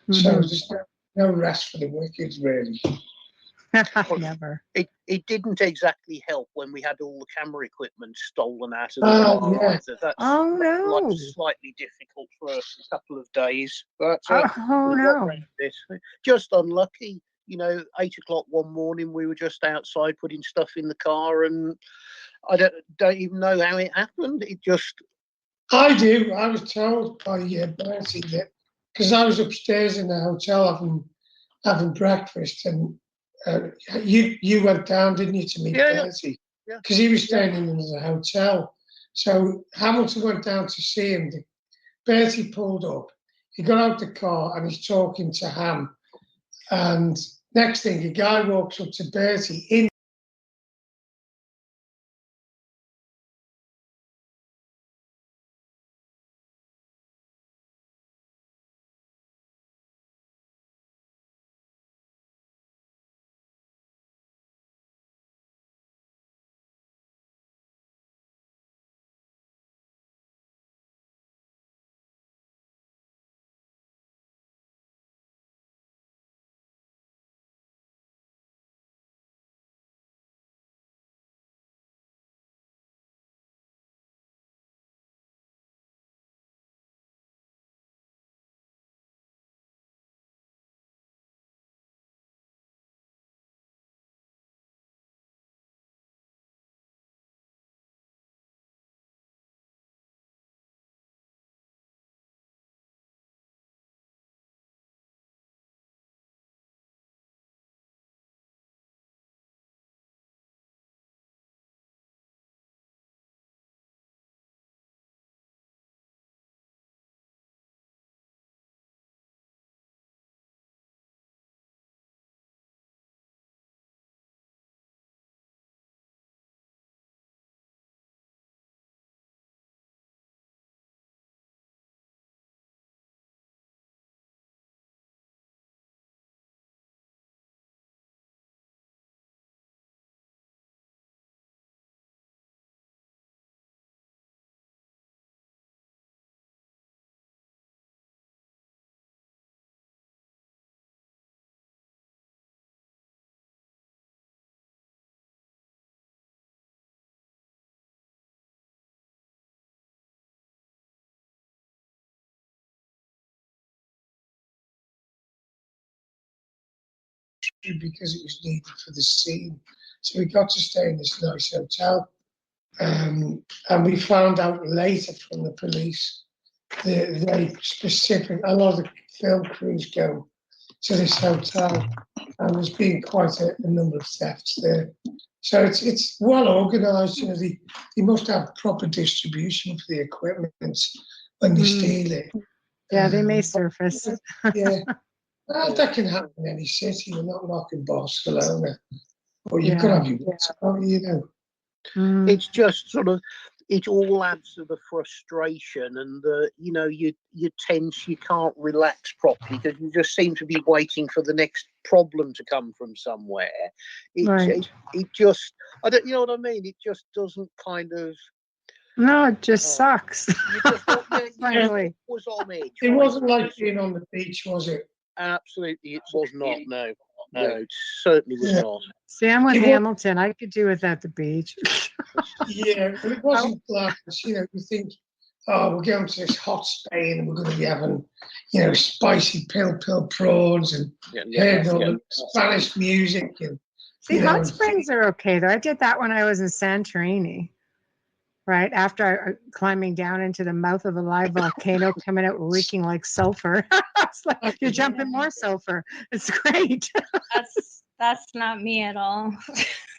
So there's no rest for the wicked, really. Never. It didn't exactly help when we had all the camera equipment stolen out of the car either. That's like slightly difficult for a couple of days. But just unlucky. 8 o'clock one morning, we were just outside putting stuff in the car, and I don't even know how it happened. It just. I do. I was told by Bertie that, because I was upstairs in the hotel having breakfast, and you went down, didn't you, to meet Bertie? Because he was staying in the hotel. So Hamilton went down to see him. Bertie pulled up. He got out the car and he's talking to Ham. And next thing, a guy walks up to Bertie in. Because it was needed for the scene. So we got to stay in this nice hotel. And we found out later from the police that a lot of the film crews go to this hotel, and there's been quite a number of thefts there. So it's well organised. They must have proper distribution for the equipment when they steal it. Yeah, they may surface. That can happen in any city. We're not knocking Barcelona, but you've got to have your wits, It's just sort of, it all adds to the frustration, and you tense, you can't relax properly because you just seem to be waiting for the next problem to come from somewhere. It just, I don't, you know what I mean? It just doesn't kind of. No, it just sucks. It was on edge. It wasn't like being on the beach, was it? Absolutely, it was not. No, it certainly was not. See, I'm with Hamilton. I could do without the beach. But it wasn't glamorous. You think, we're going to this hot Spain and we're going to be having, spicy pill prawns and Spanish music. And see, hot springs are okay though. I did that when I was in Santorini. Right after climbing down into the mouth of a live volcano, coming out reeking like sulfur. It's like you're jumping more sulfur. It's great. That's not me at all.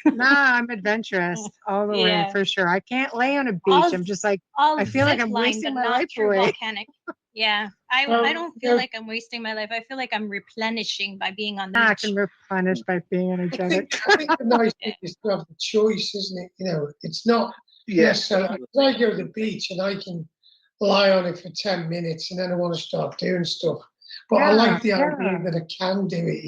Nah, I'm adventurous all the way for sure. I can't lay on a beach. I'm just like, I feel like I'm wasting my life away. Volcanic. Yeah, I don't feel like I'm wasting my life. I feel like I'm replenishing by being on the beach. I can replenish by being energetic. I think the nice thing is to have the choice, isn't it? It's not. Yes, so I go to the beach and I can lie on it for 10 minutes and then I want to start doing stuff. But I like the idea that I can do it,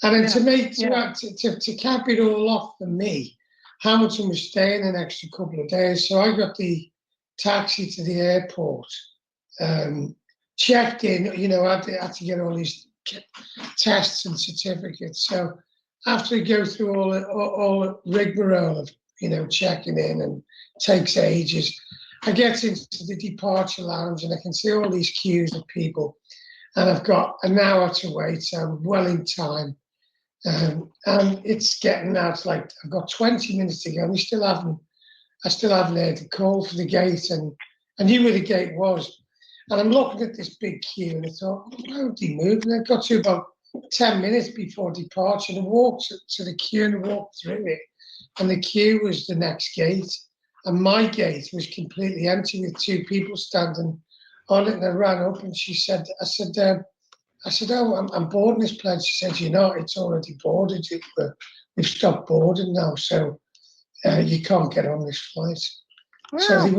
And then to cap it all off for me, Hamilton was staying an extra couple of days, so I got the taxi to the airport. checked in. I had to get all these tests and certificates. So after I go through all the rigmarole of checking in and takes ages, I get into the departure lounge and I can see all these queues of people, and I've got an hour to wait, so I'm well in time. And it's getting now to like I've got 20 minutes to go, and I still haven't heard the call for the gate, and I knew where the gate was. And I'm looking at this big queue, and I thought, why would he move? And I got to about 10 minutes before departure, and I walked to the queue and walked through it, and the queue was the next gate, and my gate was completely empty with 2 people standing on it. And I ran up, and I said, oh, I'm boarding this plane. She said, it's already boarded. We've stopped boarding now, so you can't get on this flight. Wow. So they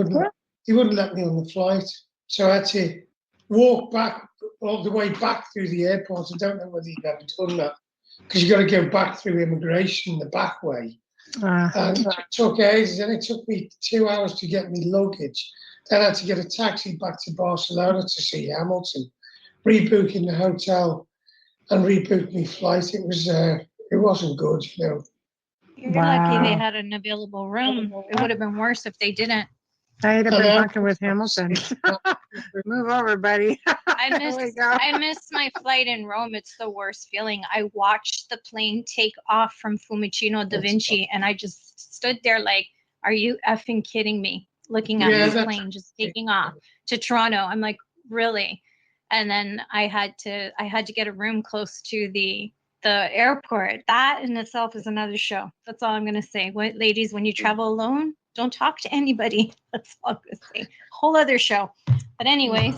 wouldn't let me on the flight. So I had to walk back all the way back through the airport. I don't know whether you've ever done that, because you've got to go back through immigration the back way. And it took ages, and it took me 2 hours to get me luggage. Then I had to get a taxi back to Barcelona to see Hamilton, rebooking the hotel and rebook my flight. It wasn't good, You're lucky they had an available room. It would have been worse if they didn't. I'd have been talking with Hamilton. Move over, buddy. I missed my flight in Rome. It's the worst feeling. I watched the plane take off from Fiumicino da Vinci, and I just stood there like, are you effing kidding me? Looking at this plane just taking off to Toronto. I'm like, really? And then I had to get a room close to the airport. That in itself is another show. That's all I'm gonna say. Ladies, when you travel alone, don't talk to anybody. That's all I'm gonna say. Whole other show. But anyways,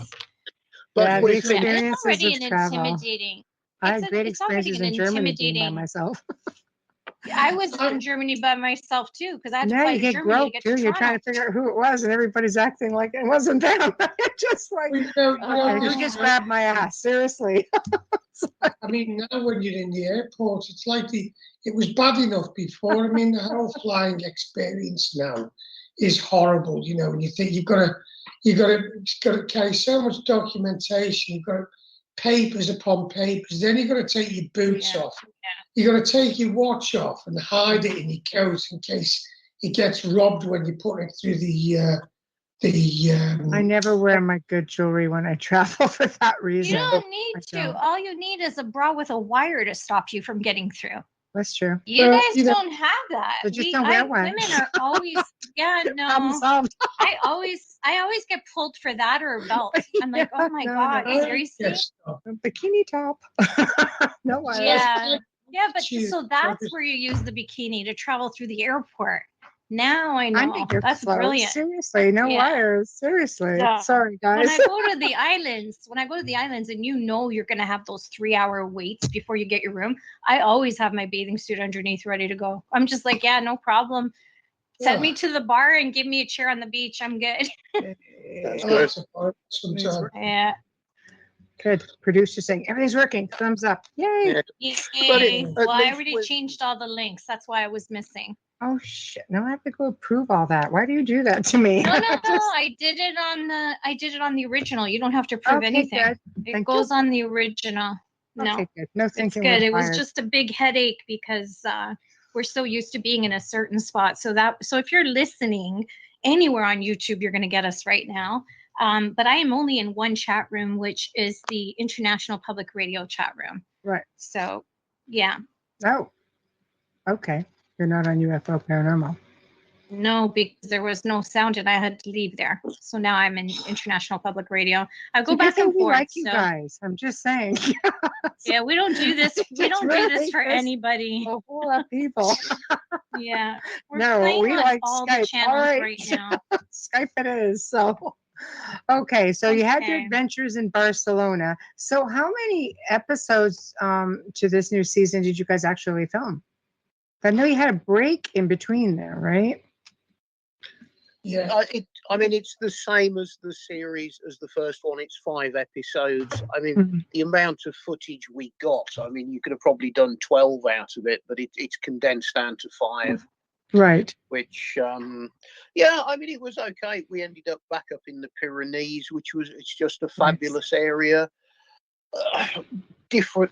But the it's experiences already of an travel. intimidating. I had great experiences in Germany being by myself. I was in Germany by myself too, because I had to Now fly you to get Germany to groped get too. to You're Toronto. trying to figure out who it was, and everybody's acting like it wasn't them. Just like, who just grabbed my ass? Seriously. I mean, now when you're in the airport, it's like it was bad enough before. I mean, the whole flying experience now is horrible. When you think you've got to carry so much documentation, you've got papers upon papers. Then you've got to take your boots off. You've got to take your watch off and hide it in your coat in case it gets robbed when you put it through I never wear my good jewelry when I travel for that reason. You don't need to. All you need is a bra with a wire to stop you from getting through. That's true. You guys don't have that. So just don't wear one. Women are always, Problem solved. I always get pulled for that or a belt. I'm like, oh my God, seriously? Bikini top. No wire. Yeah, but so that's where you use the bikini to travel through the airport. Now I know. That's brilliant. Seriously, no wires. Seriously. Yeah. Sorry, guys. When I go to the islands, and you're going to have those 3-hour waits before you get your room, I always have my bathing suit underneath ready to go. I'm just like, yeah, no problem. Send me to the bar and give me a chair on the beach. I'm good. That's good. Yeah. Good. Producer saying everything's working. Thumbs up. Yay. Yay. Well, I already changed all the links. That's why I was missing. Oh shit! Now I have to go approve all that. Why do you do that to me? No. I did it on the original. You don't have to prove anything. Good. It goes on the original. No. Okay, good. No thinking. It's good. It was just a big headache because we're so used to being in a certain spot. So if you're listening anywhere on YouTube, you're going to get us right now. But I am only in one chat room, which is the International Public Radio chat room. Right. So, yeah. Oh. Okay. You're not on UFO Paranormal. No, because there was no sound and I had to leave there. So now I'm in International Public Radio. I go back and forth. Like you guys. I'm just saying. Yeah, we don't do this. We don't do this for anybody. A whole lot of people. Yeah. We like all Skype. The channels right now. Skype it is. So, okay. So you had your adventures in Barcelona. So how many episodes to this new season did you guys actually film? I know you had a break in between there, right? Yeah, it's the same as the series as the first one. It's 5 episodes. I mean, the amount of footage we got, you could have probably done 12 out of it, but it's condensed down to 5. Right. Which, yeah, I mean, it was okay. We ended up back up in the Pyrenees, it's just a fabulous area.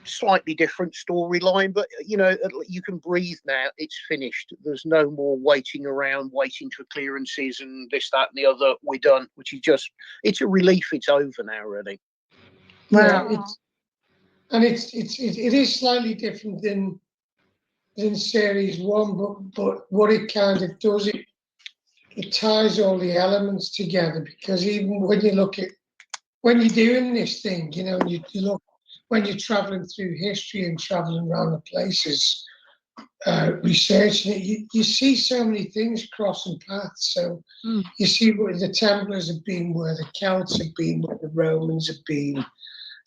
Slightly different storyline, but you can breathe now. It's finished. There's no more waiting around, waiting for clearances and this, that, and the other. We're done. Which is it's a relief. It's over now, really. Wow. Yeah, it is slightly different than series one, but what it kind of does, it ties all the elements together, because even when you're doing this thing, you look, when you're traveling through history and traveling around the places, researching it, you see so many things crossing paths. So you see where the Templars have been, where the Celts have been, where the Romans have been,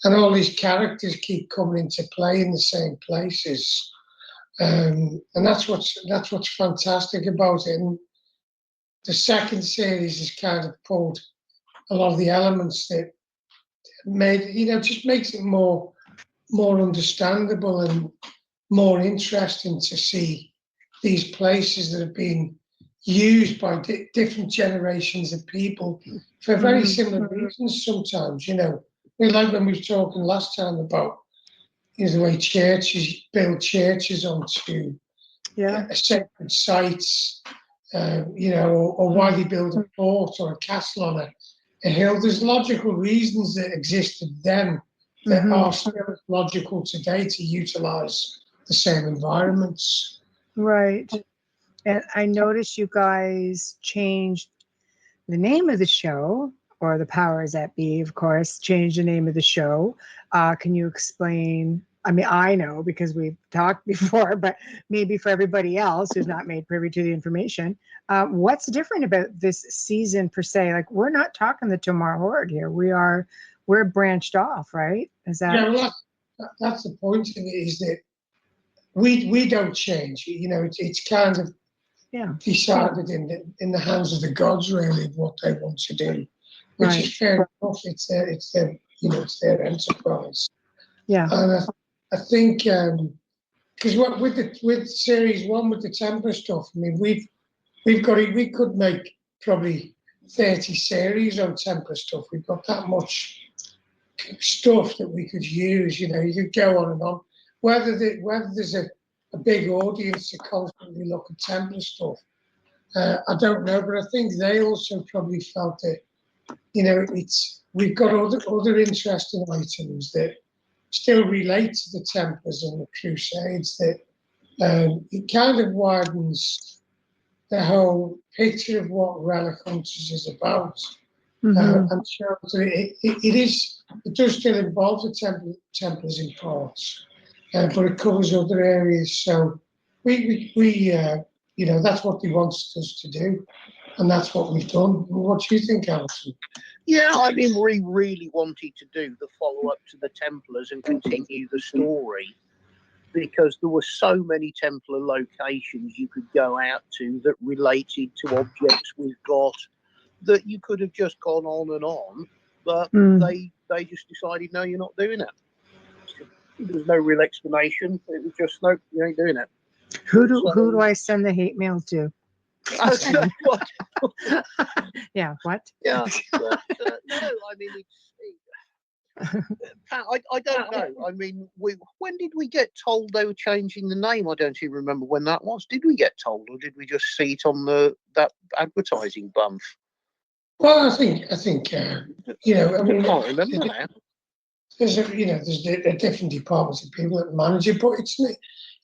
and all these characters keep coming into play in the same places. And that's what's fantastic about it. And the second series has kind of pulled a lot of the elements that just makes it more understandable and more interesting to see these places that have been used by different generations of people for very similar reasons sometimes. Like when we were talking last time about the way churches build churches onto sacred sites, or why they build a fort or a castle on a hill. There's logical reasons that existed then that are still logical today to utilize the same environments. Right. And I noticed you guys changed the name of the show, or the powers that be, of course, changed the name of the show. Can you explain? I mean, I know because we've talked before, but maybe for everybody else who's not made privy to the information, what's different about this season per se? Like, we're not talking the Tomar Hoard here. We're branched off, right? Is that? Yeah, that's the point of it, is that we don't change. It's kind of decided in the hands of the gods, really, what they want to do, which is fair enough. It's their enterprise. Yeah. And I think because with series one, with the Templar stuff, I mean, we could make probably 30 series on Templar stuff. We've got that much stuff that we could use. You could go on and on. Whether there's a big audience to constantly look at Templar stuff, I don't know, but I think they also probably felt that we've got other interesting items that still relate to the Templars and the Crusades, that it kind of widens the whole picture of what Relic Hunters is about, and shows that it does still involve the Templars in parts, but it covers other areas. So we that's what they wanted us to do, and that's what we've done. What do you think, Alison? Yeah, I mean, we really wanted to do the follow-up to the Templars and continue the story, because there were so many Templar locations you could go out to that related to objects we've got, that you could have just gone on and on, but they just decided, no, you're not doing it. There's no real explanation. It was just, no, you ain't doing it. Who do I send the hate mail to? What? Yeah, what? Yeah, but, no, I mean, I don't know. I mean, when did we get told they were changing the name? I don't even remember when that was. Did we get told, or did we just see it on that advertising bump? Well, I think I mean, I can't remember now. There's there's different departments of people that manage it, but it's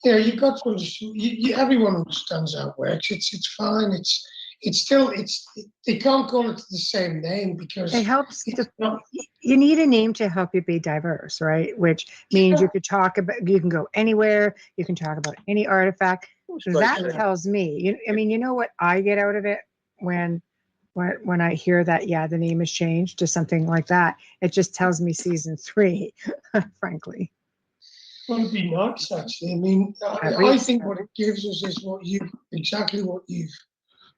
you've got to understand. Everyone understands how it works. It's fine. They can't call it the same name because it helps. You need a name to help you be diverse, right? Which means you can go anywhere. You can talk about any artifact. That tells me. I mean, you know what I get out of it when I hear that, the name has changed to something like that. It just tells me season 3, frankly. Well, it'd be nice, actually. I mean, I think what it gives us is exactly what you've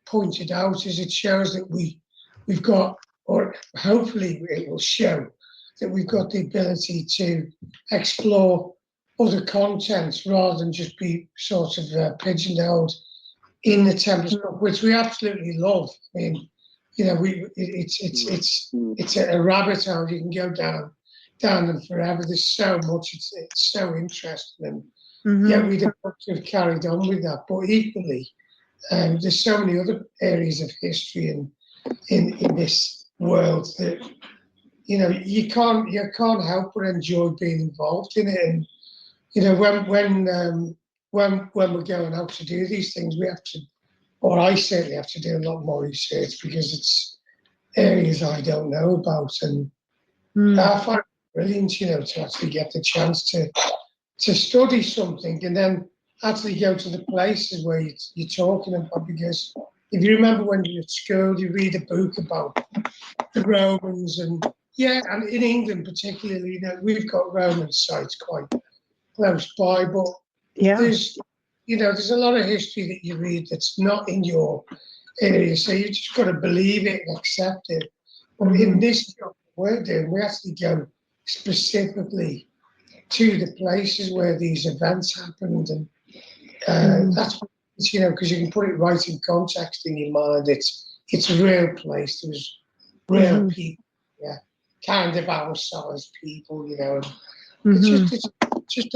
pointed out, is it shows that we've got, or hopefully it will show that we've got the ability to explore other contents rather than just be sort of pigeonholed in the Templar stuff, which we absolutely love. I mean, you know, it's a rabbit hole. You can go down them forever. There's so much. It's so interesting, and yeah, we'd have to have carried on with that. But equally, there's so many other areas of history in this world that, you know, you can't help but enjoy being involved in it. And you know, when we're going out to do these things, we have to, or I certainly have to do a lot more research, because it's areas I don't know about, and I find it brilliant, you know, to actually get the chance to study something and then actually go to the places where you're talking about. Because if you remember when you're at school, you read a book about the Romans, and and in England particularly, you know, we've got Roman sites quite close by, but there's a lot of history that you read that's not in your area, so you just got to believe it and accept it. But in this job we're doing, we actually go specifically to the places where these events happened, and that's, you know, because you can put it right in context in your mind. It's a real place. There was real people, kind of our size people, you know. And it's just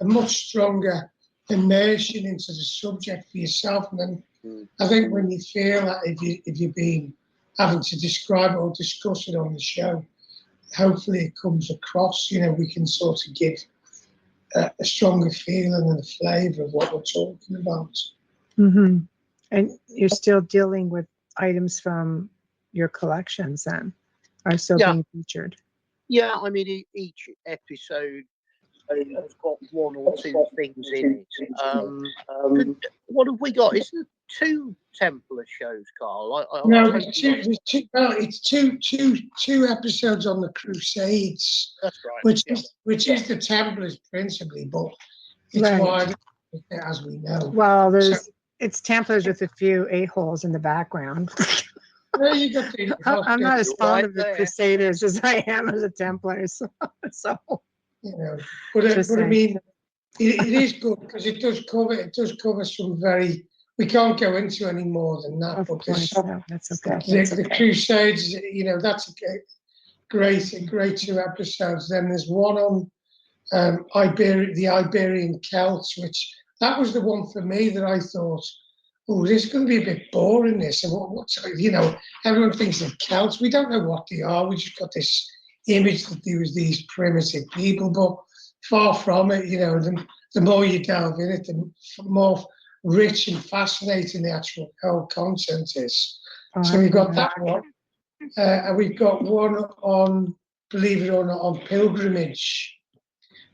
a much stronger immersion into the subject for yourself. And then I think when you feel that if you're being having to describe it or discuss it on the show, hopefully it comes across. You know, we can sort of give a stronger feeling and a flavour of what we're talking about. And you're still dealing with items from your collections then, are still being featured? Yeah, I mean, each episode has got one or two things in it. What have we got? Isn't it 2 Templar shows, Carl? No, it's two episodes on the Crusades. That's right. Which is the Templars principally, but it's wider, as we know. Well, it's Templars with a few 8-holes in the background. Well, you got I'm not as fond of the Crusaders as I am of the Templars. So you know, but I mean, it is good because it does cover some very. We can't go into any more than that. But that's okay. The Crusades, you know, that's a great 2 episodes. Then there's one on the Iberian Celts, which that was the one for me that I thought, oh, this is going to be a bit boring. This, and what's, you know, everyone thinks of Celts. We don't know what they are. We just got this image that there was these primitive people, but far from it. You know, the more you delve in it, the more rich and fascinating the actual whole content is. So we've got that one, and we've got one on, believe it or not, on pilgrimage,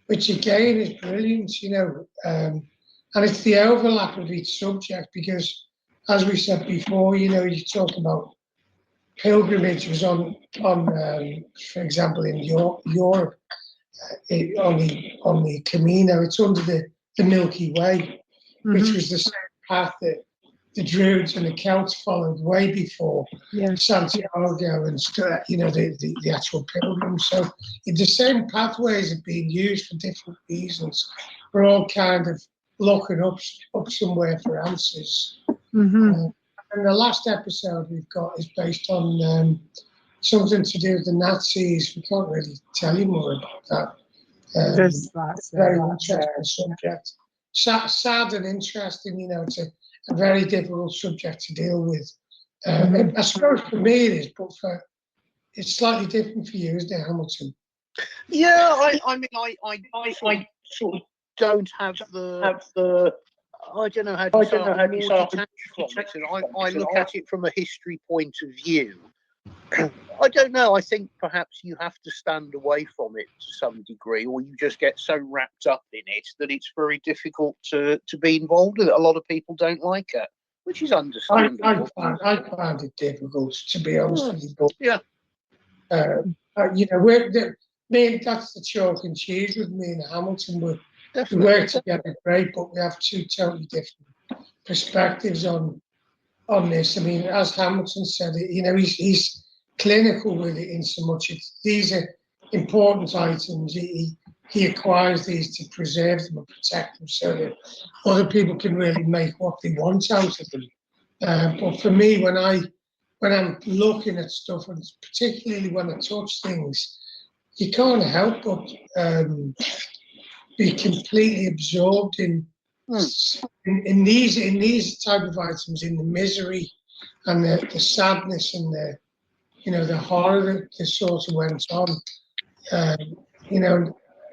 which again is brilliant. You know, and it's the overlap of each subject, because, as we said before, you know, you talk about pilgrimage was on for example, in Europe, on the Camino. It's under the Milky Way, which was the same path that the Druids and the Celts followed way before Santiago and, you know, the actual pilgrims. So the same pathways are being used for different reasons. We're all kind of looking up somewhere for answers. And the last episode we've got is based on something to do with the Nazis. We can't really tell you more about that. There's lots. Very interesting subject. Sad and interesting, you know. It's a very difficult subject to deal with. I suppose for me it is, but it's slightly different for you, isn't it, Hamilton? Yeah, I mean, I sort of don't have the I don't know how to say I look at it from a history point of view. I don't know. I think perhaps you have to stand away from it to some degree, or you just get so wrapped up in it that it's very difficult to be involved with it. A lot of people don't like it, which is understandable. I found it difficult, to be honest with you. But, you know, that's the chalk and cheese with me and Hamilton. We work together great, but we have 2 totally different perspectives on this. I mean, as Hamilton said, you know, he's clinical with it in so much. These are important items. He he acquires these to preserve them and protect them so that other people can really make what they want out of them. But for me, when I'm looking at stuff, and particularly when I touch things, you can't help but be completely absorbed in these type of items, in the misery and the sadness and the horror that sort of went on.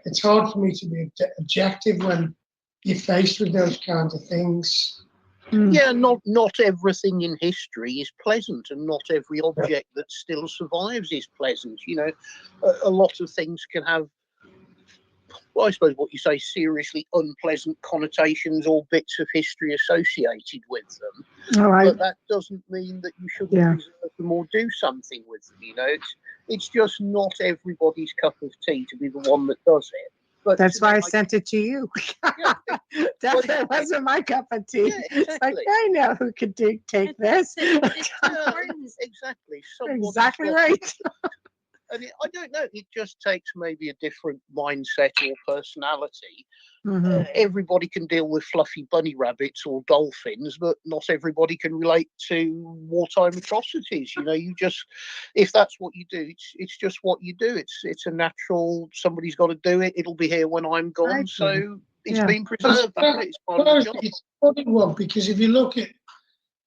It's hard for me to be objective when you're faced with those kinds of things. Yeah, not everything in history is pleasant, and not every object that still survives is pleasant. A lot of things can have, well, I suppose what you say, seriously unpleasant connotations or bits of history associated with them. All right. But that doesn't mean that you shouldn't preserve them or do something with them. It's just not everybody's cup of tea to be the one that does it. But that's why I sent it to you. Yeah, That wasn't my cup of tea. Yeah, exactly. It's like, I know who could take this. It's important. Exactly. Exactly right. And I don't know, it just takes maybe a different mindset or personality. Everybody can deal with fluffy bunny rabbits or dolphins, but not everybody can relate to wartime atrocities. If that's what you do, it's just what you do. It's a natural, somebody's got to do it. It'll be here when I'm gone. So it's been preserved. It's part of the job. It's a funny one, because if you look at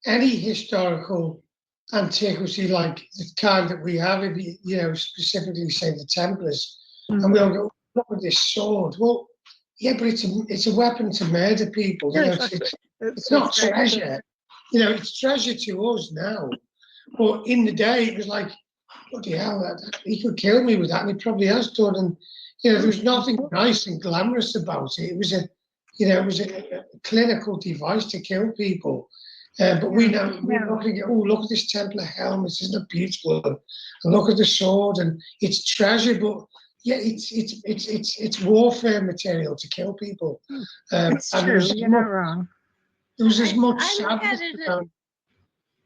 any historical antiquity like the kind that we have, if you specifically say the Templars, and we'll go, look at this sword. Well, yeah, but it's a weapon to murder people. It's not treasure. It's treasure to us now. But in the day, it was like, bloody hell, he could kill me with that, and he probably has done. And there was nothing nice and glamorous about it. It was a clinical device to kill people. But we're looking at, look at this Templar helmet, isn't it beautiful? And look at the sword, and it's treasure, but it's warfare material to kill people. It's true. You're not wrong. There was as much sadness.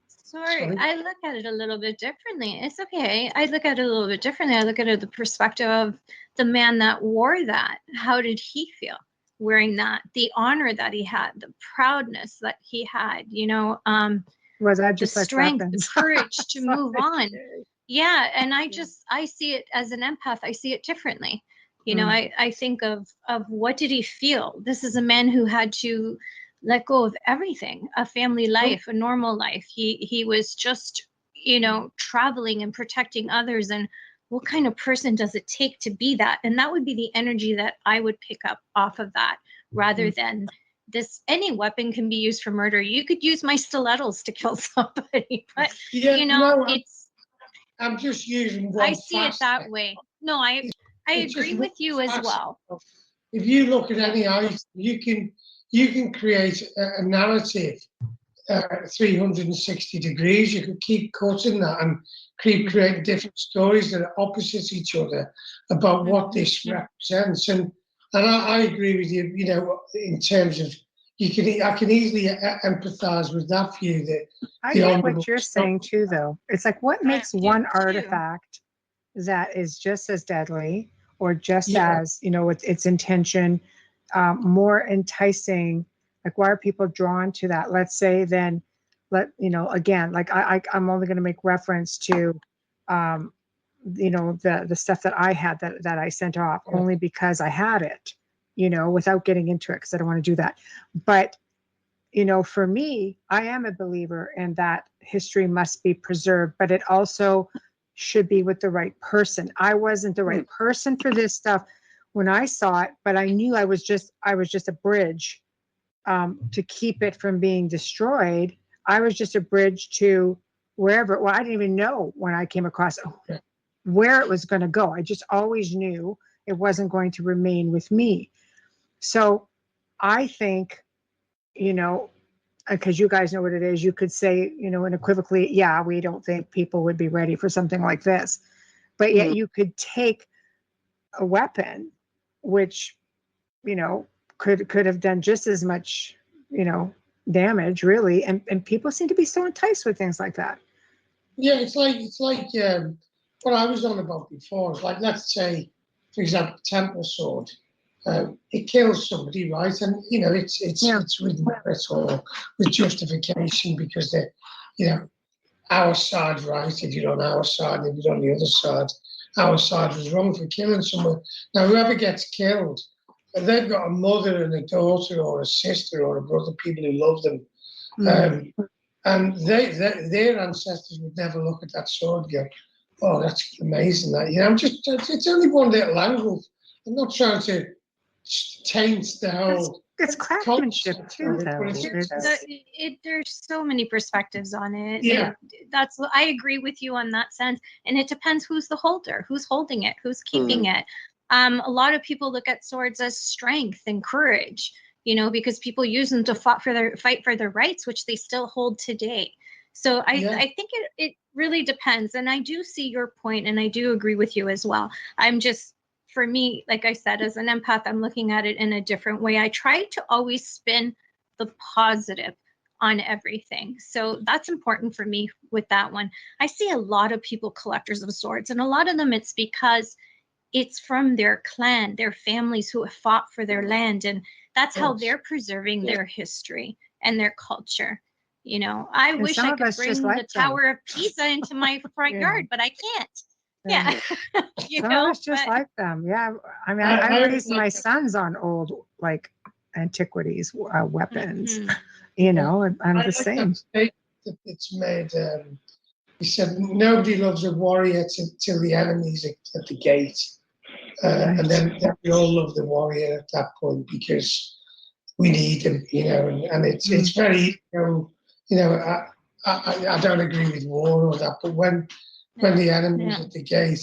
Sorry. I look at it a little bit differently. It's okay. I look at it a little bit differently. I look at it the perspective of the man that wore that. How did he feel wearing that? The honor that he had, the proudness that he had, was that just the like strength, weapons? the courage to move on. Yeah, and I see it as an empath. I see it differently. I think of what did he feel? This is a man who had to let go of everything, a family life, a normal life. He was just, traveling and protecting others. And what kind of person does it take to be that? And that would be the energy that I would pick up off of that, rather than this. Any weapon can be used for murder. You could use my stilettos to kill somebody, but I'm just using one. I see it that way. No, I agree with you as well. If you look at any item, you can create a narrative 360 degrees. You could keep cutting that and keep creating different stories that are opposite each other about what this represents. And I agree with you. In terms of I can easily empathise with that view. That I get what you're saying too, though. It's like, what makes one artifact that is just as deadly, or just as with its intention more enticing? Like, why are people drawn to that? Let's say then, again, like I'm only going to make reference to the stuff that I had that I sent off only because I had it, without getting into it, because I don't want to do that. But, for me, I am a believer in that history must be preserved, but it also should be with the right person. I wasn't the right person for this stuff when I saw it, but I knew I was just a bridge to keep it from being destroyed. I was just a bridge to wherever. Well, I didn't even know when I came across where it was going to go. I just always knew it wasn't going to remain with me. So I think, because you guys know what it is, you could say, unequivocally, we don't think people would be ready for something like this. But yet you could take a weapon, which, could have done just as much, damage, really. And people seem to be so enticed with things like that. Yeah, it's like what I was on about before. It's like, let's say for example, Templar sword, it kills somebody, right? And you know, it's with merit or with justification because they're, you know, our side right if you're on our side, and if you're on the other side, our side was wrong for killing someone. Now, whoever gets killed, they've got a mother and a daughter or a sister or a brother, people who love them. And their ancestors would never look at that sword and go, oh, that's amazing. That, you know, it's only one little angle. I'm not trying to taint the whole. It's craftsmanship too, though. There's so many perspectives on it. Yeah. I agree with you on that sense. And it depends who's the holder, who's holding it, who's keeping it. A lot of people look at swords as strength and courage, you know, because people use them to fight for their rights, which they still hold today. So I think it really depends. And I do see your point, and I do agree with you as well. For me, like I said, as an empath, I'm looking at it in a different way. I try to always spin the positive on everything. So that's important for me with that one. I see a lot of people collectors of swords, and a lot of them it's because it's from their clan, their families who have fought for their land, and that's how they're preserving their history and their culture. You know, I wish I could bring the Tower of Pisa into my front yard, but I can't. Yeah. Some of us just like them. Yeah. I mean, I raised my sons on old, like, antiquities, weapons, you know, and I'm the same. It's made, he said, nobody loves a warrior till the enemy's at the gate. And then we all love the warrior at that point because we need him, you know, and it's very, you know, I don't agree with war or that, but when the enemy's at the gate,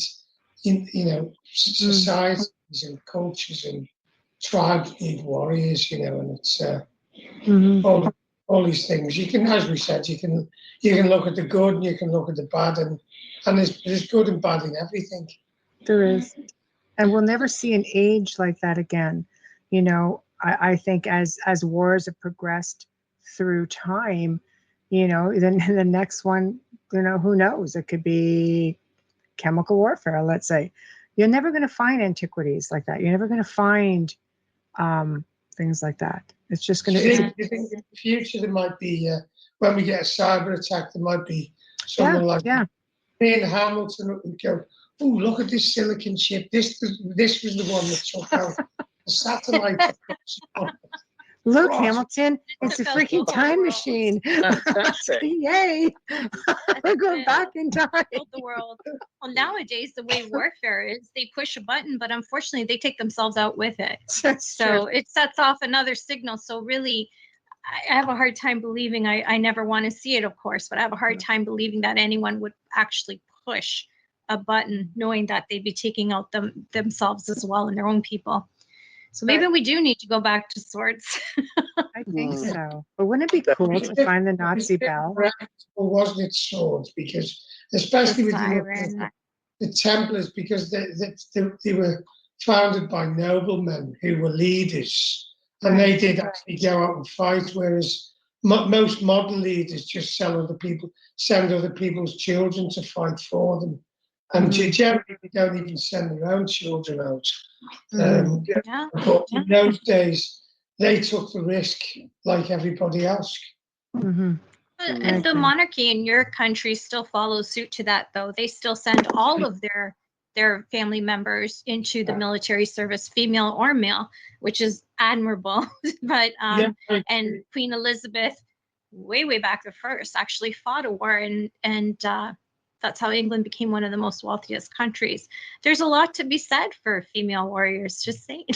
you know, societies and cultures and tribes need warriors, you know, and it's all these things. You can, as we said, you can look at the good and you can look at the bad, and there's good and bad in everything. There is, and we'll never see an age like that again. You know, I think as wars have progressed through time, you know, then the next one, you know, who knows? It could be chemical warfare, let's say. You're never going to find antiquities like that. You're never going to find things like that. It's just going to. You think in the future there might be, when we get a cyber attack, there might be someone like me and Hamilton would go, oh, look at this silicon chip. This was the one that took out the satellite. Look, Hamilton, it's a freaking time machine. Yay. We're going back in time. The world. Well, nowadays, the way warfare is, they push a button, but unfortunately, they take themselves out with it. So it sets off another signal. So really, I have a hard time believing, I never want to see it, of course, but I have a hard time believing that anyone would actually push a button knowing that they'd be taking out themselves as well and their own people. So maybe we do need to go back to swords. I think so. But wouldn't it be cool to find the Nazi bell? Or wasn't it swords? Because especially with the Templars, because they were founded by noblemen who were leaders, and they did actually go out and fight, whereas most modern leaders just send other people's children to fight for them. And generally, they don't even send their own children out. But in those days, they took the risk like everybody else. And the monarchy in your country still follows suit to that, though. They still send all of their family members into the military service, female or male, which is admirable. But and Queen Elizabeth, way back the first, actually fought a war, and that's how England became one of the most wealthiest countries. There's a lot to be said for female warriors, just saying.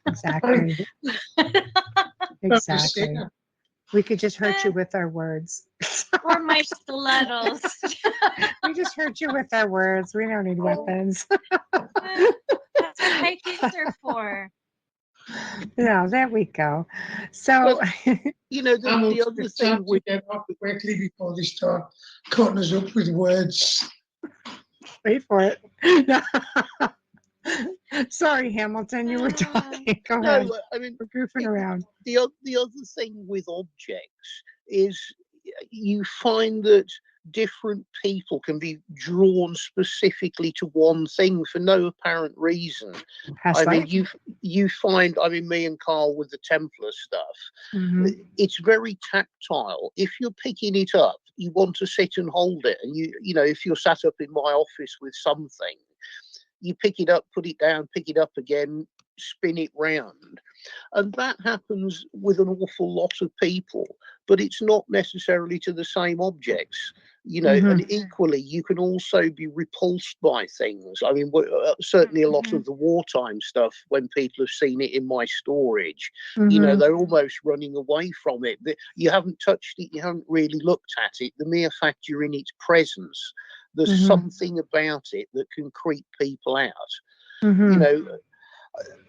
Exactly. Exactly. We could just hurt you with our words. Or my stilettos. We just hurt you with our words. We don't need weapons. That's what Vikings are for. No, there we go. So, you know, the other thing we get off quickly before they start cutting us up with words. Wait for it. Sorry, Hamilton, you were talking. Go ahead. I mean, we're goofing around. The other thing with objects is you find that different people can be drawn specifically to one thing for no apparent reason. Past I mean, life. you find, I mean, me and Carl with the Templar stuff, Mhm. it's very tactile. If you're picking it up, you want to sit and hold it. And you know, if you're sat up in my office with something, you pick it up, put it down, pick it up again, spin it round. And that happens with an awful lot of people, but it's not necessarily to the same objects. You know, Mhm. and equally, you can also be repulsed by things. I mean, certainly a lot of the wartime stuff, when people have seen it in my storage, you know, Mhm. they're almost running away from it. You haven't touched it, you haven't really looked at it. The mere fact you're in its presence, there's Mhm. something about it that can creep people out. Mhm. You know,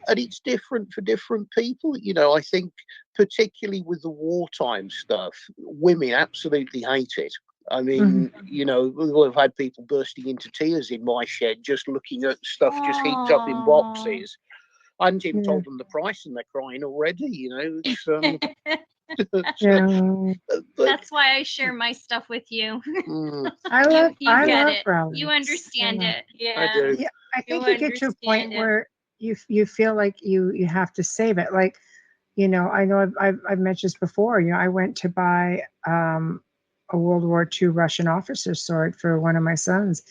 and it's different for different people. You know, I think particularly with the wartime stuff, women absolutely hate it. I mean, you know, we've had people bursting into tears in my shed just looking at stuff just heaped up in Aw. boxes. I hadn't even Yeah. told them the price and they're crying already, you know. It's, Yeah. but, That's why I share my stuff with you. I love You get love it. relics. You understand Yeah. it. Yeah. I do. Yeah, I You think you get to a point understand it. where you feel like you have to save it. Like, you know I've mentioned this before. You know, I went to buy a World War II Russian officer's sword for one of my sons,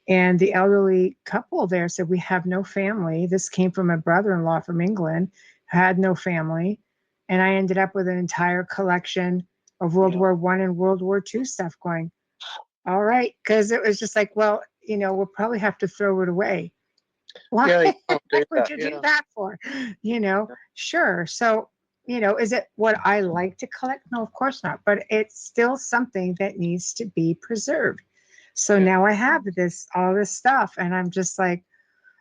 and the elderly couple there said, "We have no family. This came from a brother-in-law from England, had no family," and I ended up with an entire collection of World War I and World War II stuff. Going, all right, because it was just like, well, you know, we'll probably have to throw it away. Why Yeah, you can't do would that. you Yeah. do that for? You know, sure. So, you know, is it what I like to collect? No, of course not. But it's still something that needs to be preserved. So Yeah. now I have all this stuff, and I'm just like,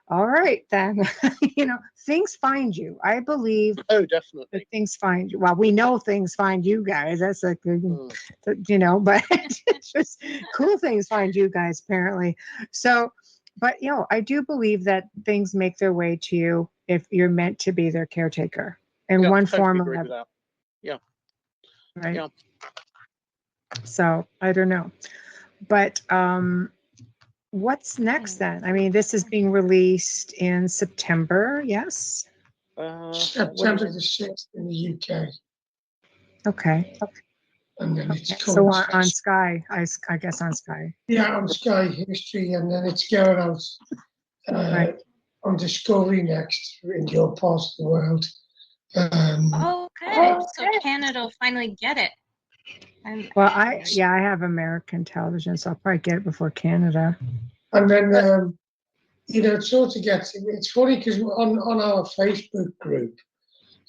all right, then, you know, things find you. I believe Oh, that definitely. things find you. Well, we know things find you guys. That's like, Mm. you know, but it's just cool things find you guys, apparently. So, but, you know, I do believe that things make their way to you if you're meant to be their caretaker in Yeah, one totally form or agree with another. that. Yeah. Right. Yeah. So I don't know. But what's next then? I mean, this is being released in September, yes? September the 6th in the UK. Okay. And then it's So coming. on Sky, I guess on Sky. Yeah, on Sky History, and then it's going out Right. on Discovery next in your part of the world. Oh, good. So Canada will finally get it. Well, I have American television, so I'll probably get it before Canada. And then, you know, it sort of gets, it's funny because on our Facebook group,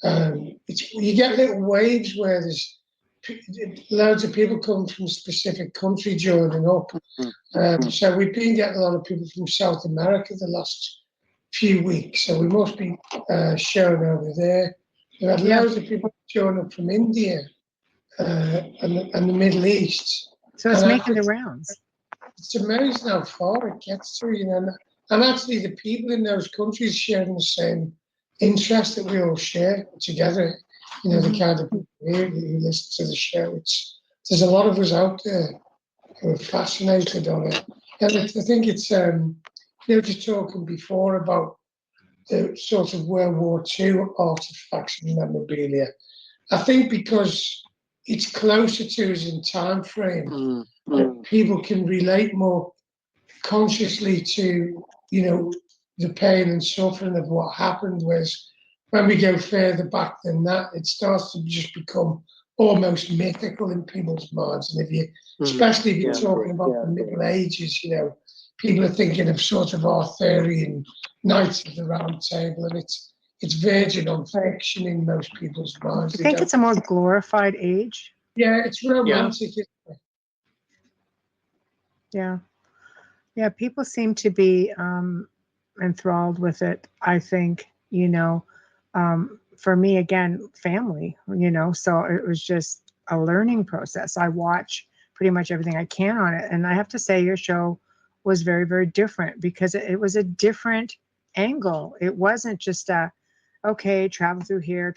you get little waves where there's loads of people coming from a specific country joining up. So we've been getting a lot of people from South America the last few weeks, so we must be showing over there. We've had loads of people joining up from India and the Middle East. So it's And making the rounds. It's amazing how far it gets to, you know. And actually, the people in those countries sharing the same interest that we all share together. You know, the kind of people who listen to the show. There's a lot of us out there who are fascinated on it. And I think it's, you know, just talking before about the sort of World War II artifacts and memorabilia. I think because it's closer to us in time frame, that people can relate more consciously to, you know, the pain and suffering of what happened. Whereas when we go further back than that, it starts to just become almost mythical in people's minds. And if you, especially if you're talking about the Middle Ages, you know, people are thinking of sort of Arthurian Knights of the Round Table, and it's verging on fiction in most people's minds. I think it's a more glorified age. Yeah, it's romantic. Yeah. Yeah, people seem to be enthralled with it, I think, you know. For me, again, family, you know, so it was just a learning process. I watch pretty much everything I can on it. And I have to say, your show was very, very different because it was a different angle. It wasn't just okay, travel through here,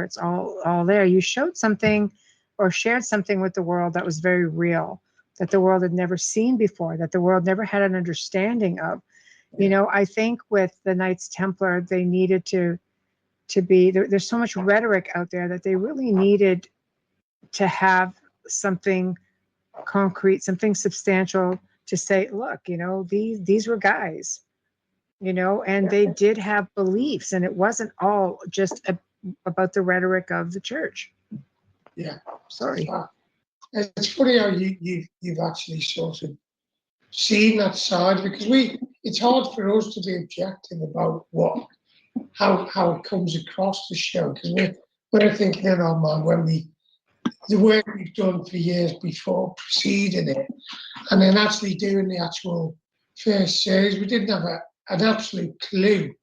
it's all there. You showed something or shared something with the world that was very real, that the world had never seen before, that the world never had an understanding of. You know, I think with the Knights Templar, they needed to be, there's so much rhetoric out there that they really needed to have something concrete, something substantial to say, look, you know, these were guys, you know, and they did have beliefs, and it wasn't all just about the rhetoric of the church. Yeah. Sorry. It's funny how you've actually sort of seen that side, because it's hard for us to be objective about how it comes across the show, because we're thinking in our mind when the work we've done for years before preceding it, and then actually doing the actual first series, we didn't have an absolute clue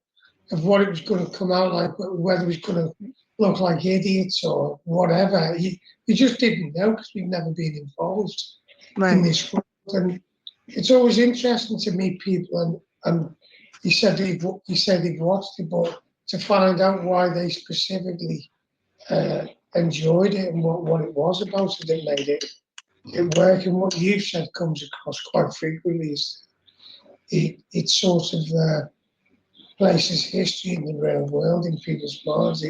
of what it was going to come out like, whether it was going to look like idiots or whatever. We just didn't know, because we've never been involved in this world. And it's always interesting to meet people, and you said they've watched it, but to find out why they specifically enjoyed it and what it was about it that made it work. And what you've said comes across quite frequently is it sort of places history in the real world in people's minds.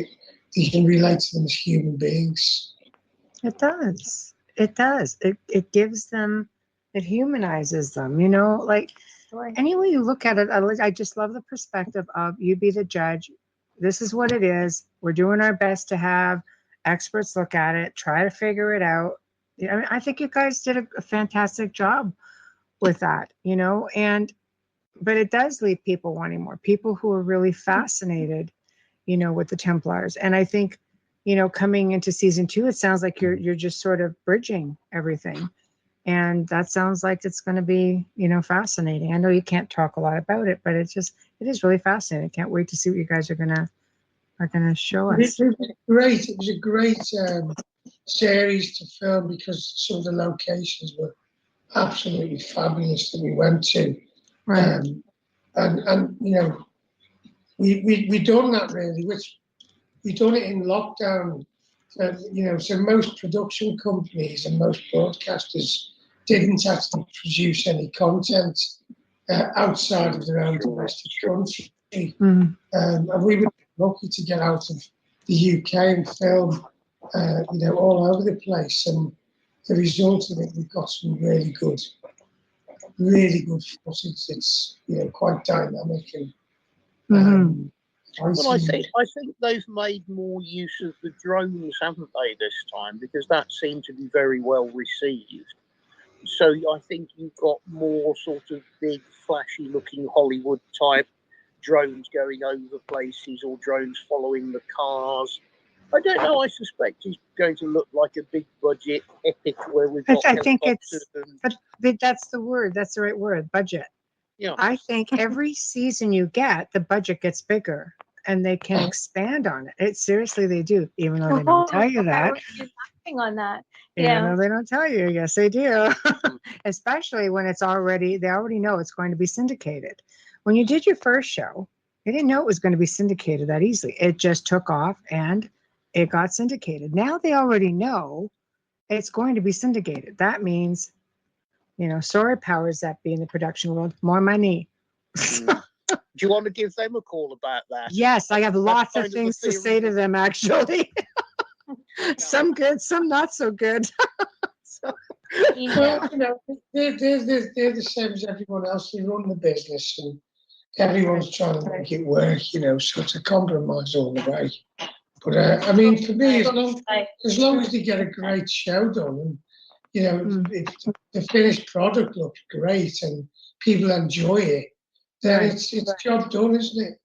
You can relate to them as human beings. It does. It does. It gives them, it humanizes them, you know, like any way you look at it. I just love the perspective of you be the judge. This is what it is. We're doing our best to have experts look at it, try to figure it out. I mean, I think you guys did a fantastic job with that, you know, but it does leave people wanting more, people who are really fascinated, you know, with the Templars. And I think, you know, coming into season 2, it sounds like you're just sort of bridging everything. And that sounds like it's going to be, you know, fascinating. I know you can't talk a lot about it, but it is really fascinating. I can't wait to see what you guys are going to show us. It was a great series to film, because some of the locations were absolutely fabulous that we went to. Right. And you know, we done that really, which we done it in lockdown. You know, so most production companies and most broadcasters didn't actually produce any content outside of their own domestic country. Mm. And we were lucky to get out of the UK and film, you know, all over the place. And the result of it, we got some really good footage. It's, you know, quite dynamic and well, I think they've made more use of the drones, haven't they, this time? Because that seemed to be very well received. So I think you've got more sort of big, flashy-looking Hollywood-type drones going over places, or drones following the cars. I don't know. I suspect it's going to look like a big budget epic where we've got. I think that's the word. That's the right word. Budget. Yeah. I think every season you get, the budget gets bigger, and they can expand on it. Seriously, they do. Even though they don't tell you that. Laughing on that. Even though they don't tell you. Yes, they do. Especially when they already know it's going to be syndicated. When you did your first show, you didn't know it was going to be syndicated that easily. It just took off and it got syndicated. Now they already know it's going to be syndicated. That means, you know, sorry powers that be in the production world, more money. Do you want to give them a call about that? Yes, I have lots of things to say to them, actually. Some good, some not so good. Well, you know, they're the same as everyone else. They run the business, and everyone's trying to make it work, you know, so it's a compromise all the way. But I mean, for me, as long as they get a great show done, and you know, if the finished product looks great and people enjoy it, then it's job done, isn't it?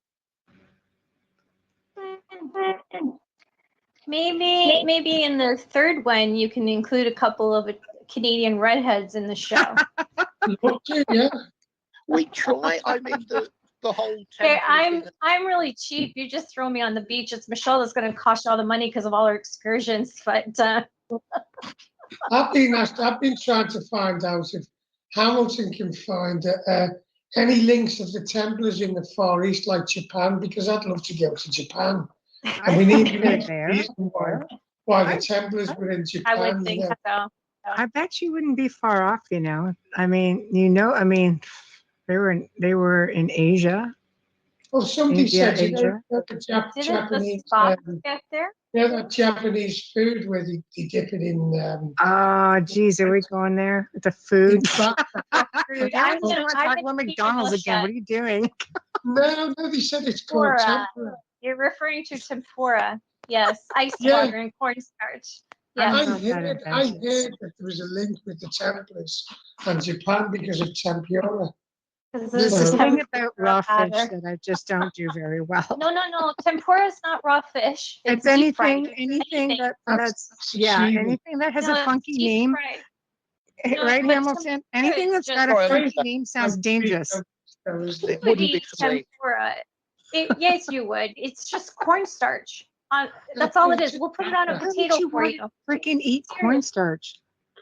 Maybe in the third one you can include a couple of Canadian redheads in the show. Yeah. We try. I mean, the whole. Okay, I'm really cheap. You just throw me on the beach. It's Michelle that's going to cost you all the money because of all her excursions. But I've been trying to find out if Hamilton can find any links of the Templars in the Far East, like Japan, because I'd love to go to Japan. And we need to know the reason why the Templars were in Japan. I would think so. I bet you wouldn't be far off, you know. I mean, they were in Asia. Well, somebody India, said, you know, Asia. the Didn't the Japanese, Scots get there? that Japanese food where they dip it in. Oh, geez, are we going there? The food. in fat. Rude. Yeah, I'm we're gonna- talking I'm about gonna McDonald's keep again. What are you doing? No, they said it's called Tempura. tempura. You're referring to tempura. Yes, ice Yeah. water and cornstarch. I Yes. don't know that I invention. heard that there was a link with the Templars and Japan because of tempura. This There's is this So- thing tempura about raw fish batter. that I just don't do very well. No. Tempura is not raw fish. It's deep fried. anything Anything. that's sashimi. anything that has No, a it's funky deep name, fried. No, right, but Hamilton? Anything is that's just got a fried. funky name sounds dangerous. It Would wouldn't be eat for me. tempura. Yes, you would. It's just cornstarch. That's all it is. We'll put it on a Why would potato you for want you. Freaking eat cornstarch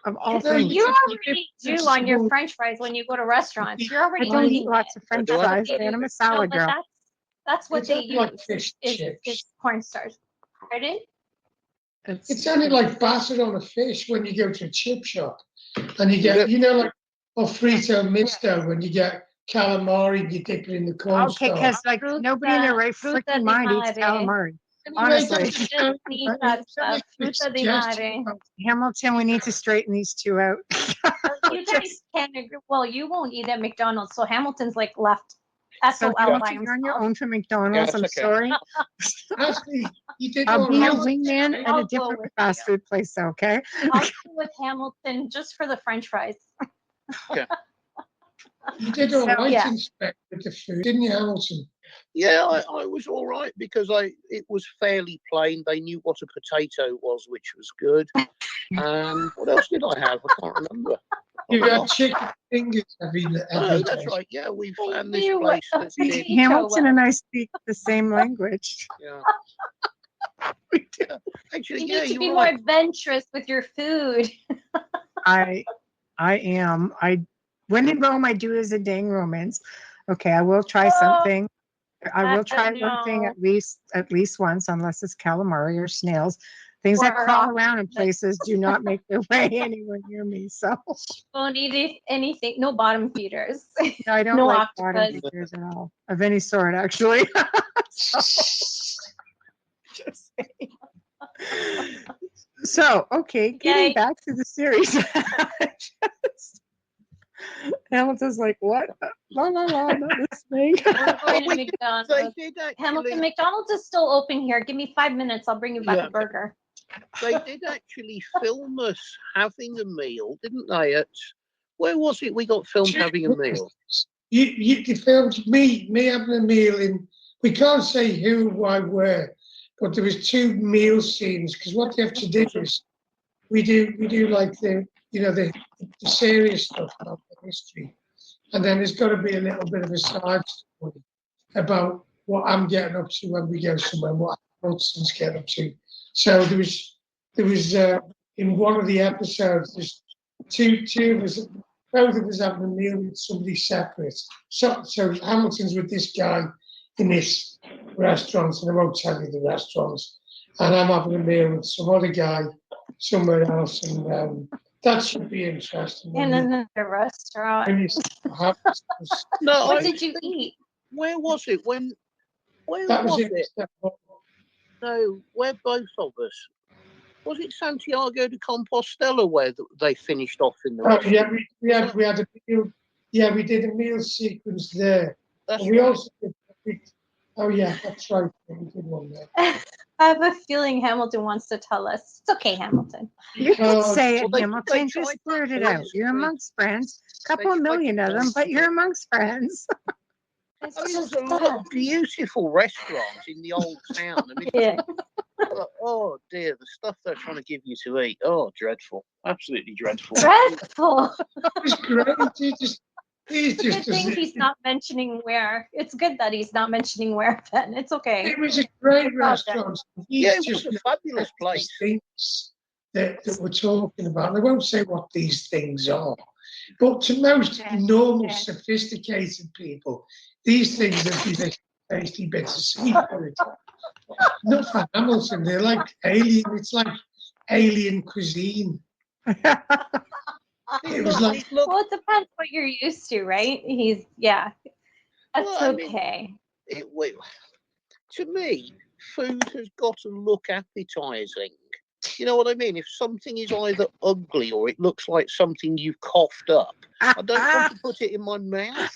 of all No, things. You you already dip do on your vegetable- French fries when you go to restaurants. You're I already don't eating eat lots of French Do I? fries, man. I'm a salad but girl. that's what It's they only like use. fish Is chips. cornstarch. Pardon? It's only like batter on a fish when you go to a chip shop and you get, you know, like Frito misto when you get calamari, you dip it in the Okay, cornstarch. because like Fruta- nobody in their right fruta freaking di mind eats mare. calamari. Anyway, honestly. that's- Just eat that stuff. Fruta di mare. Hamilton, we need to straighten these two out. You guys can't agree. Well, you won't eat at McDonald's, so Hamilton's like left. So SOL by Hamilton, you're on your himself. own for McDonald's. Yeah, I'm it's okay. sorry. Actually, you did I'll all be your right. wingman at I'll a go different with fast food place, okay? I'll go with Hamilton just for the French fries. You did all So, right yeah. in spec with the food, didn't you, Hamilton? Yeah, I was all right because it was fairly plain. They knew what a potato was, which was good. What else did I have? I can't remember. You had chicken fingers every Oh, that's day. right. Yeah, we They found this knew place what a that did. potato Hamilton was. and I speak the same language. Yeah. We do. Actually, You yeah, need to you're be more right. adventurous with your food. I am. When in Rome, I do as a dang Romans. Okay, I will try something. I will try one thing no. at least once, unless it's calamari or snails. Things that Or crawl rock. around in places do not make their way anywhere near me. So Don't eat anything. No bottom feeders. no, I don't No like octopus. bottom feeders at all, of any sort, actually. Just saying. So, okay, getting Yay. back to the series. Hamilton's like, what? La la la, not this thing. We're going to They McDonald's. did Hamilton, actually. McDonald's is still open here. Give me 5 minutes. I'll bring you back Yeah. a burger. They did actually film us having a meal, didn't they? Where was it? We got filmed having a meal. You filmed me having a meal in. We can't say who, why, where, but there was 2 meal scenes because what they have to do is we do like the serious stuff about the history, and then there's got to be a little bit of a side story about what I'm getting up to when we go somewhere, what Hudson's getting up to. So there was in one of the episodes, there's two of us, both of us having a meal with somebody separate. So Hamilton's with this guy in this restaurant, and I won't tell you the restaurants, and I'm having a meal with some other guy somewhere else, and that should be interesting. In another restaurant. when you have this- No, What I did you think- eat? Where was it? Where that was was it. it? No, where both of us? Was it Santiago de Compostela where they finished off in the Oh, restaurant? yeah, we had a meal. Yeah, we did a meal sequence there. That's And we right. also did. Oh yeah, that's right. We did one there. I have a feeling Hamilton wants to tell us. It's okay, Hamilton. You can Oh, say well, it, they Hamilton. tried Just to blurt it tell out. us You're we- amongst friends. A couple they of tried million to of tell them, us but you're we- amongst friends. I mean, there's a lot of beautiful restaurants in the old town. I mean, Yeah. oh dear, the stuff they're trying to give you to eat. Oh, dreadful. Absolutely dreadful. Dreadful. It's great. He's It's a good just. thing he's not mentioning where. It's good that he's not mentioning where, then. It's okay. It was a great Okay. restaurant. He's Yeah, it was just a fabulous place. things that we're talking about. I won't say what these things are, but to most normal, sophisticated people, these things are these tasty bits of seafood. Not for Hamilton. They're like alien. It's like alien cuisine. It was like, Well, it depends what you're used to, right? That's Well, I mean, okay. To me, food has got to look appetizing. You know what I mean? If something is either ugly or it looks like something you've coughed up, I don't want to put it in my mouth.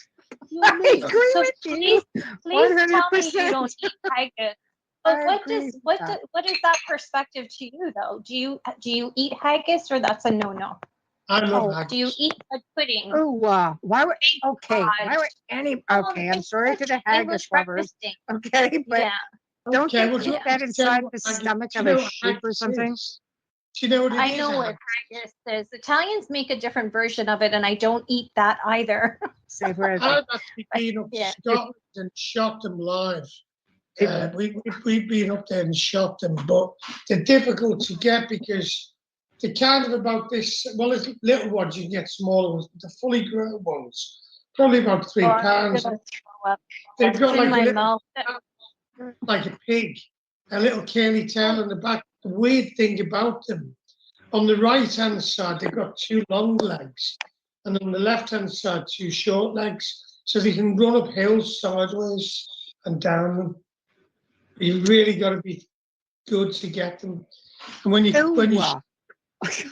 You know what I I mean? agree So with you. please tell me you 100%. don't eat haggis. But I what agree does with that. what is that perspective to you though? Do you eat haggis or that's a no? I love Oh, Do you haggis. eat a pudding? Oh, wow. Why would, okay, God. why would any, Oh, okay, I'm it's sorry to such the English haggis lovers, breakfasting. okay, but Yeah. don't Okay, they well, keep look, that tell you inside what the haggis- stomach do of you know a what sheep or haggis something? is? Do you know what it is? I know what haggis is. Italians make a different version of it, and I don't eat that either. Say where is it? I've actually been up to Yeah. Scotland and shot them live. It- We've been up there and shot them, but they're difficult to get because they're kind of about this. Well, there's little ones, you can get smaller ones, but the fully grown ones, probably about £3. I'm gonna throw up. They've It's got in like a my little, mouth. like a pig, a little curly tail in the back. The weird thing about them, on the right hand side, they've got two long legs, and on the left hand side, two short legs, so they can run up hills sideways and down them. You really got to be good to get them. And when you Ooh,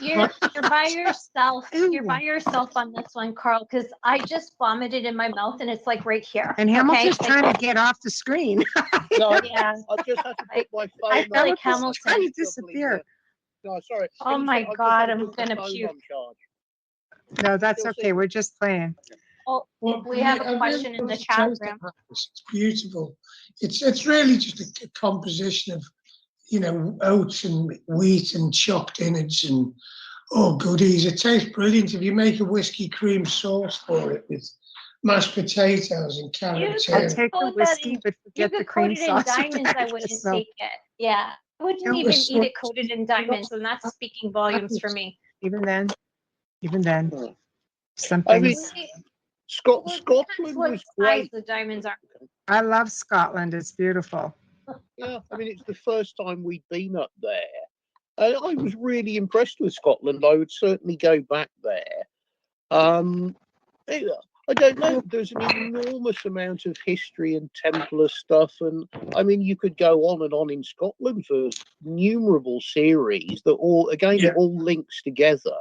You're by yourself. You're Ooh. by yourself on this one, Carl, because I just vomited in my mouth and it's like right here. and Hamilton's okay? trying to get off the screen. No, Yeah. I just had to put my phone I on. feel like Hamilton's Hamilton. trying to Doubling disappear. No, sorry. Oh my I just God, had to I'm put my gonna phone puke. on charge. No, that's Still okay. see- We're just playing. Oh, Well, we have I a question in the want to chat taste room. the haggis. It's beautiful. It's really just a composition of, you know, oats and wheat and chopped innards and goodies. It tastes brilliant if you make a whiskey cream sauce for it with mashed potatoes and carrots. I'll Yeah. take the Coat that whiskey, in- but You forget the could cream coat it in sauce. diamonds, I wouldn't So, take it. Yeah. I wouldn't It even was eat so- it coated in diamonds, and that's speaking volumes for me. even then, I something. mean, Scotland What was size great. the diamonds are. I love Scotland. It's beautiful. Yeah, I mean, it's the first time we'd been up there. And I was really impressed with Scotland. I would certainly go back there. I don't know. There's an enormous amount of history and Templar stuff, and I mean, you could go on and on in Scotland for innumerable series that all, again, Yeah. it all links together.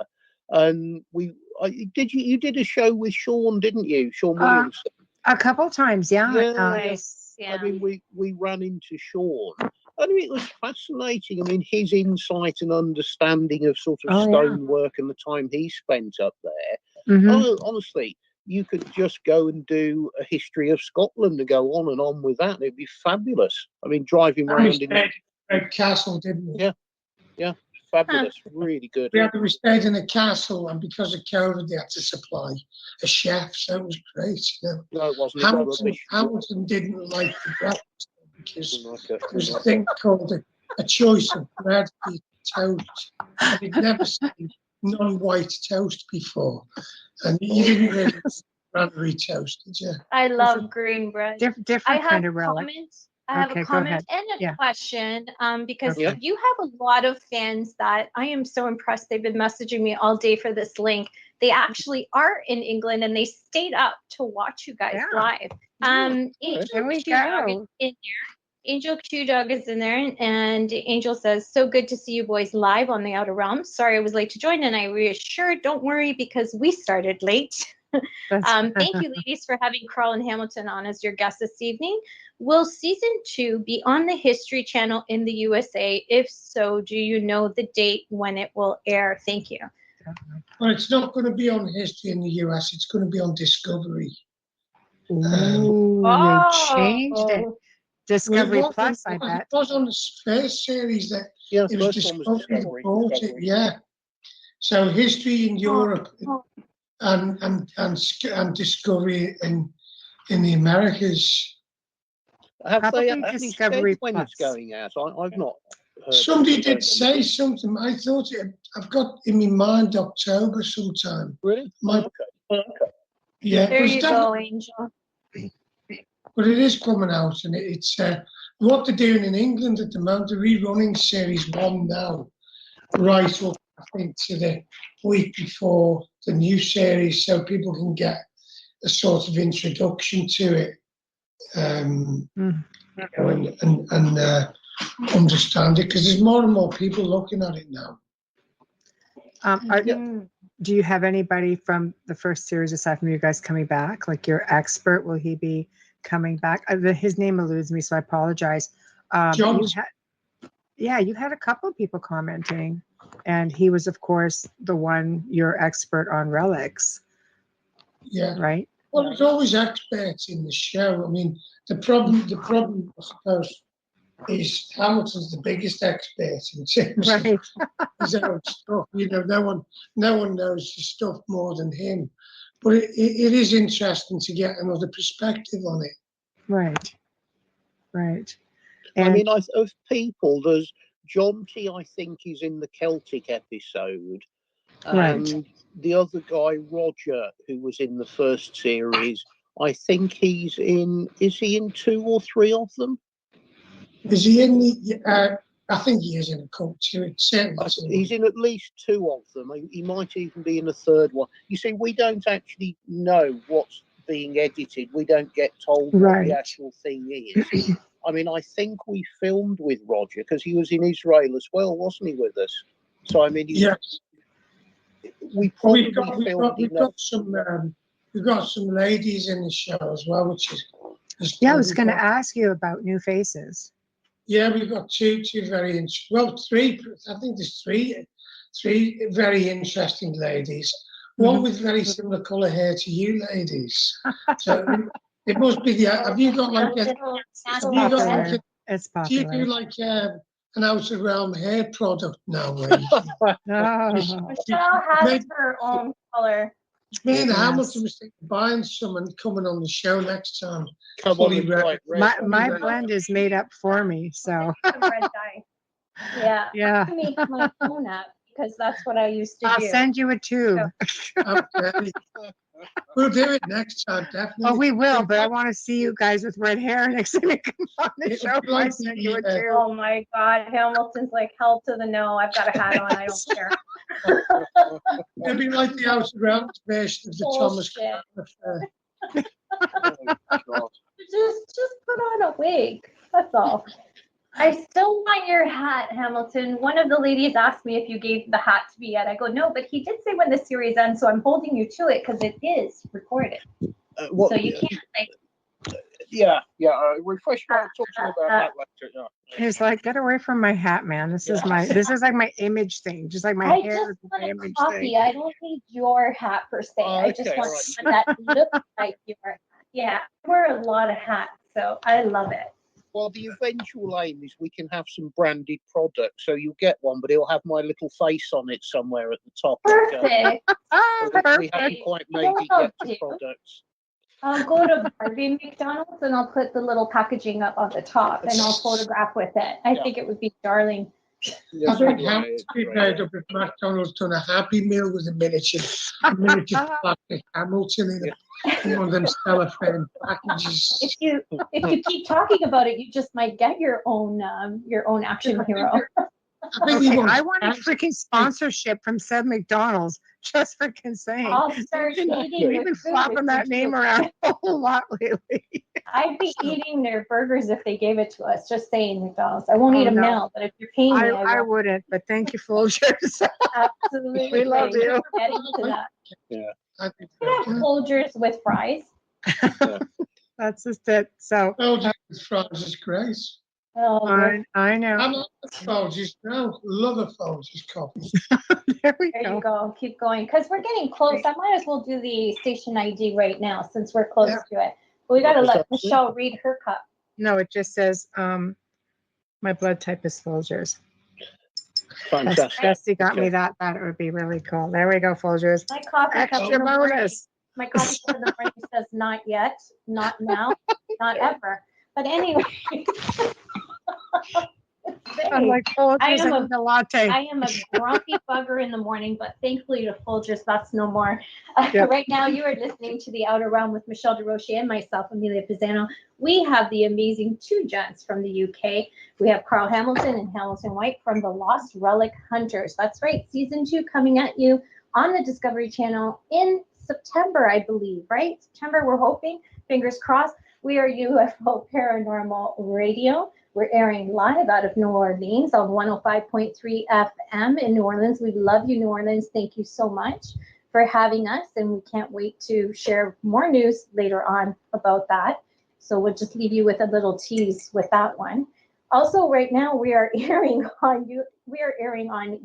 And you did a show with Sean, didn't you, Sean Williamson? A couple times, yeah. Nice. Yeah. I mean, we ran into Sean. I mean, it was fascinating. I mean, his insight and understanding of sort of Oh, yeah. stonework and the time he spent up there. Mhm. Oh, honestly, you could just go and do a history of Scotland and go on and on with that. It'd be fabulous. I mean, driving We around stayed in at a castle, didn't we? Yeah. Fabulous, really good. We stayed in a castle, and because of COVID, they had to supply a chef, so it was great. You know. No, it wasn't. It was rubbish. Hamilton didn't like the breakfast because Didn't like it. there was a thing called a choice of bread with toast, and he'd never seen non-white toast before, and you didn't really cranberry toast, did you? I love green bread. I Different have kind of relic. comments. I have Okay, a go comment ahead. and a Yeah. question because Okay. you have a lot of fans that I am so impressed. They've been messaging me all day for this link. They actually are in England and they stayed up to watch you guys Yeah. live. Angel There we Q Dog is go. in there. Angel Q Dog is in there, and Angel says, "So good to see you boys live on the Outer Realms. Sorry I was late to join, and I reassure, don't worry because we started late." Thank you, ladies, for having Carl and Hamilton on as your guests this evening. Will season 2 be on the History Channel in the USA? If so, do you know the date when it will air? Thank you. Well, it's not going to be on History in the US. It's going to be on Discovery. Ooh, Oh. they changed it. Discovery Well, Plus, I it bet. was on the first series that Yeah, it was first one was Discovery. Discovery. Bought it, yeah. So History in Europe Oh. and Discovery in the Americas. Have they Probably actually Discovery said when it's Plus. going out? I've not heard. Somebody heard did them. say something. I thought I've got in my mind October sometime. Really? My- Okay. Yeah, There but it's you definitely- go, Angel. But it is coming out, and it's what they're doing in England at the moment. They're rerunning series 1 now, right up I think, to the week before the new series, so people can get a sort of introduction to it, you know, and understand it, because there's more and more people looking at it now. Do you have anybody from the first series aside from you guys coming back? Like your expert, will he be coming back? His name eludes me, so I apologize. You had a couple of people commenting, and he was, of course, the one, your expert on relics. Yeah. Right. Well, there's always experts in the show. I mean, the problem, I suppose, is Hamilton's the biggest expert in terms of his own stuff. You know, no one knows the stuff more than him. But it is interesting to get another perspective on it. Right. I mean, of people, there's John T, I think, is in the Celtic episode. And the other guy, Roger, who was in the first series, I think he's in, is he in 2 or 3 of them? Is he in the, I think he is in a couple too. He's in at least 2 of them. He might even be in a 3rd one. You see, we don't actually know what's being edited. We don't get told what the actual thing is. I mean, I think we filmed with Roger because he was in Israel as well, wasn't he, with us? So, I mean, we've got some ladies in the show as well, which is I was going to ask you about new faces. Yeah, we've got two very three. I think there's three very interesting ladies. One with very similar colour hair to you ladies. So it must be the. Have you got like a? It's popular. Do you do like an outer realm hair product now? Michelle has her own color. Me and Hamilton was thinking of buying some and coming on the show next time. My blend is made up for me, so. Red dye. Yeah. I make my own up because that's what I used to do. I'll send you a tube. Okay. We'll do it next time, definitely. Oh, we will, but I want to see you guys with red hair next time you come on the show. Like I send you a tube. Oh my God, Hamilton's like hell to the no. I've got a hat on. I don't care. It'll be like the outer realm version of the Thomas Crown affair. Just put on a wig. That's all. I still want your hat, Hamilton. One of the ladies asked me if you gave the hat to me yet. I go, no, but he did say when the series ends, so I'm holding you to it because it is recorded. So you can't like. Refresh my talking about that later. Yeah. He's like, get away from my hat, man. This is like my image thing, just like my I hair. just want a copy. I don't need your hat per se. I just want one that looks like your hat. Yeah, I wear a lot of hats, so I love it. Well, the eventual aim is we can have some branded products. So you'll get one, but it'll have my little face on it somewhere at the top. Perfect. We haven't quite made it yet to products. I'll go to Barbie McDonald's and I'll put the little packaging up on the top and I'll photograph with it. I think it would be darling. I think if McDonald's done a Happy Meal with a miniature plastic Hamilton in it. One of them cellophane packages. If you keep talking about it, you just might get your own action hero. I want a freaking sponsorship from said McDonald's. Just freaking saying. I'll start eating. We've been flopping that name around a whole lot lately. I'd be eating their burgers if they gave it to us. Just saying, McDonald's. I won't eat them now, but if you're paying me, I wouldn't. But thank you, Folgers. Absolutely, we love you. Getting to that. Yeah. I could have Folgers with fries. That's just it. So. Folgers with fries is great. Oh, I know. I'm not Folgers now. Love a Folgers coffee. There you go. Keep going. Because we're getting close. I might as well do the station ID right now since we're close to it. But we got to let Michelle read her cup. No, it just says my blood type is Folgers. Fantastic. Bessie got me that. It would be really cool. There we go, Folgers. My coffee extra bonus. My coffee cup in the morning says not yet, not now, not ever. But anyway. I'm like, oh, I I am a- need a latte. I am a grumpy bugger in the morning, but thankfully to Folgers, that's no more. Yep. Right now, you are listening to The Outer Realm with Michelle Desrochers and myself, Amelia Pisano. We have the amazing two gents from the UK. We have Carl Hamilton and Hamilton White from the Lost Relic Hunters. That's right, season 2 coming at you on the Discovery Channel in September, I believe, right? September, we're hoping. Fingers crossed. We are UFO Paranormal Radio. We're airing live out of New Orleans on 105.3 FM in New Orleans. We love you, New Orleans. Thank you so much for having us, and we can't wait to share more news later on about that. So we'll just leave you with a little tease with that one. Also, right now we are airing on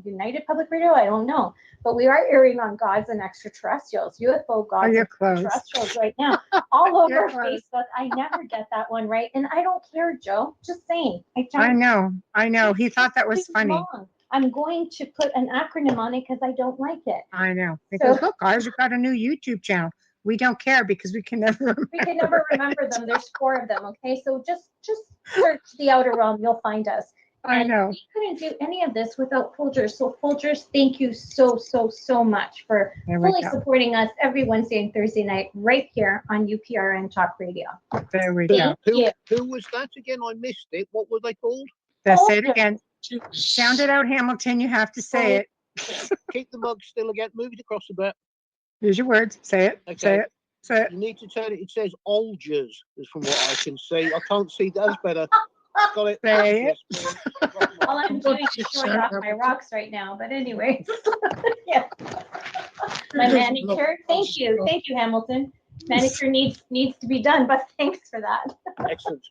United Public Radio. I don't know, but we are airing on Gods and Extraterrestrials, UFO Gods and Extraterrestrials right now, all over Facebook. I never get that one right, and I don't care, Joe. Just saying. I know. He thought that was funny. Long. I'm going to put an acronym on it because I don't like it. I know. Because look, guys, you've got a new YouTube channel. We don't care because we can never remember. We can never remember them. There's 4 of them. Okay, so just search The Outer Realm. You'll find us. I know. We couldn't do any of this without Folgers. So Folgers, thank you so much for fully supporting us every Wednesday and Thursday night right here on UPRN Talk Radio. There we go. Who was that again? I missed it. What were they called? Say it again. Sound it out, Hamilton. You have to say it. Keep the mug still again. Move it across a bit. Use your words. Say it. Okay. Say it. Say it. You need to turn it. It says Olgers, is from what I can see. I can't see. That's better. Got it. Say it. Yes, All I'm doing is showing off my rocks right now. But anyways, yeah. My manicure. Thank you, Hamilton. Manicure needs to be done, but thanks for that. Excellent.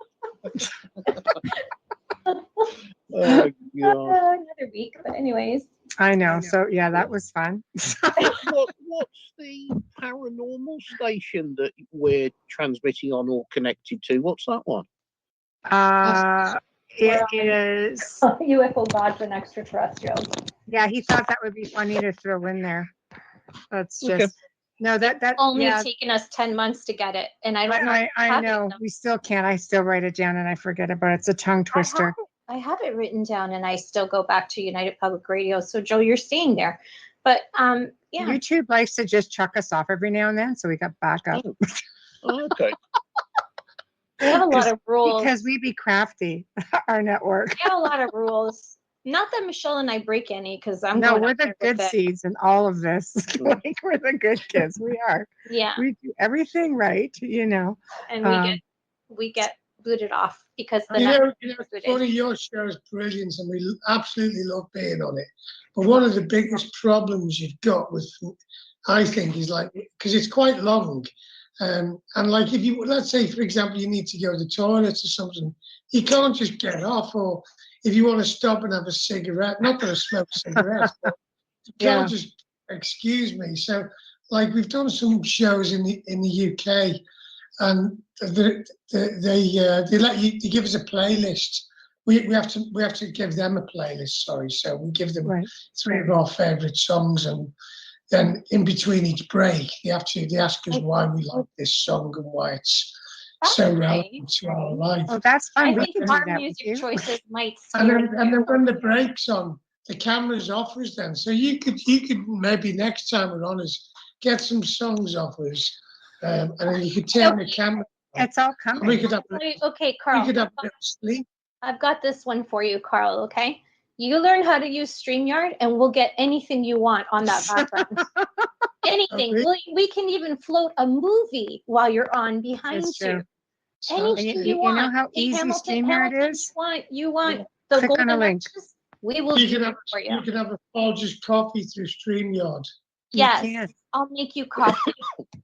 Oh, another week, but anyways. I know. So yeah, that was fun. What's the paranormal station that we're transmitting on or connected to? What's that one? It is UFO Gods and Extraterrestrials. Yeah, he thought that would be funny to throw in there. That's just no. That only taken us 10 months to get it, and I don't know. I know we still can't. I still write it down and I forget it, but it's a tongue twister. I have it written down, and I still go back to United Public Radio. So Joe, you're staying there, but yeah. YouTube likes to just chuck us off every now and then, so we got back up. Oh, okay. We have a lot of rules because we be crafty. Our network. We have a lot of rules. Not that Michelle and I break any, because we're the good seeds in all of this. Like we're the good kids. We are. Yeah. We do everything right, and we get booted off because one of your shows brilliant, and we absolutely love being on it. But one of the biggest problems you've got with, I think, is like, because it's quite long, and like if you, let's say for example, you need to go to the toilet or something, you can't just get off, or if you want to stop and have a cigarette, not that I smoke cigarettes, but you can't just excuse me. So like we've done some shows in the UK. And they let you. They give us a playlist. We have to give them a playlist. Sorry, so we give them 3 of our favourite songs, and then in between each break, they ask us why we like this song and why it's so relevant to our life. Oh, that's fun. I think our music choices might. And then when the break's on, the camera's off us. Then, so you could maybe next time we're on us get some songs off us. And then you could turn the camera. It's all coming. We could have, okay, Carl. We could have a bit of sleep. I've got this one for you, Carl. Okay, you learn how to use StreamYard, and we'll get anything you want on that background. Anything. Okay. We can even float a movie while you're on behind you. Anything you want. You know how easy StreamYard is. You want the click on a link. We will do it for you. You can have a Folgers coffee through StreamYard. Yes, I'll make you coffee.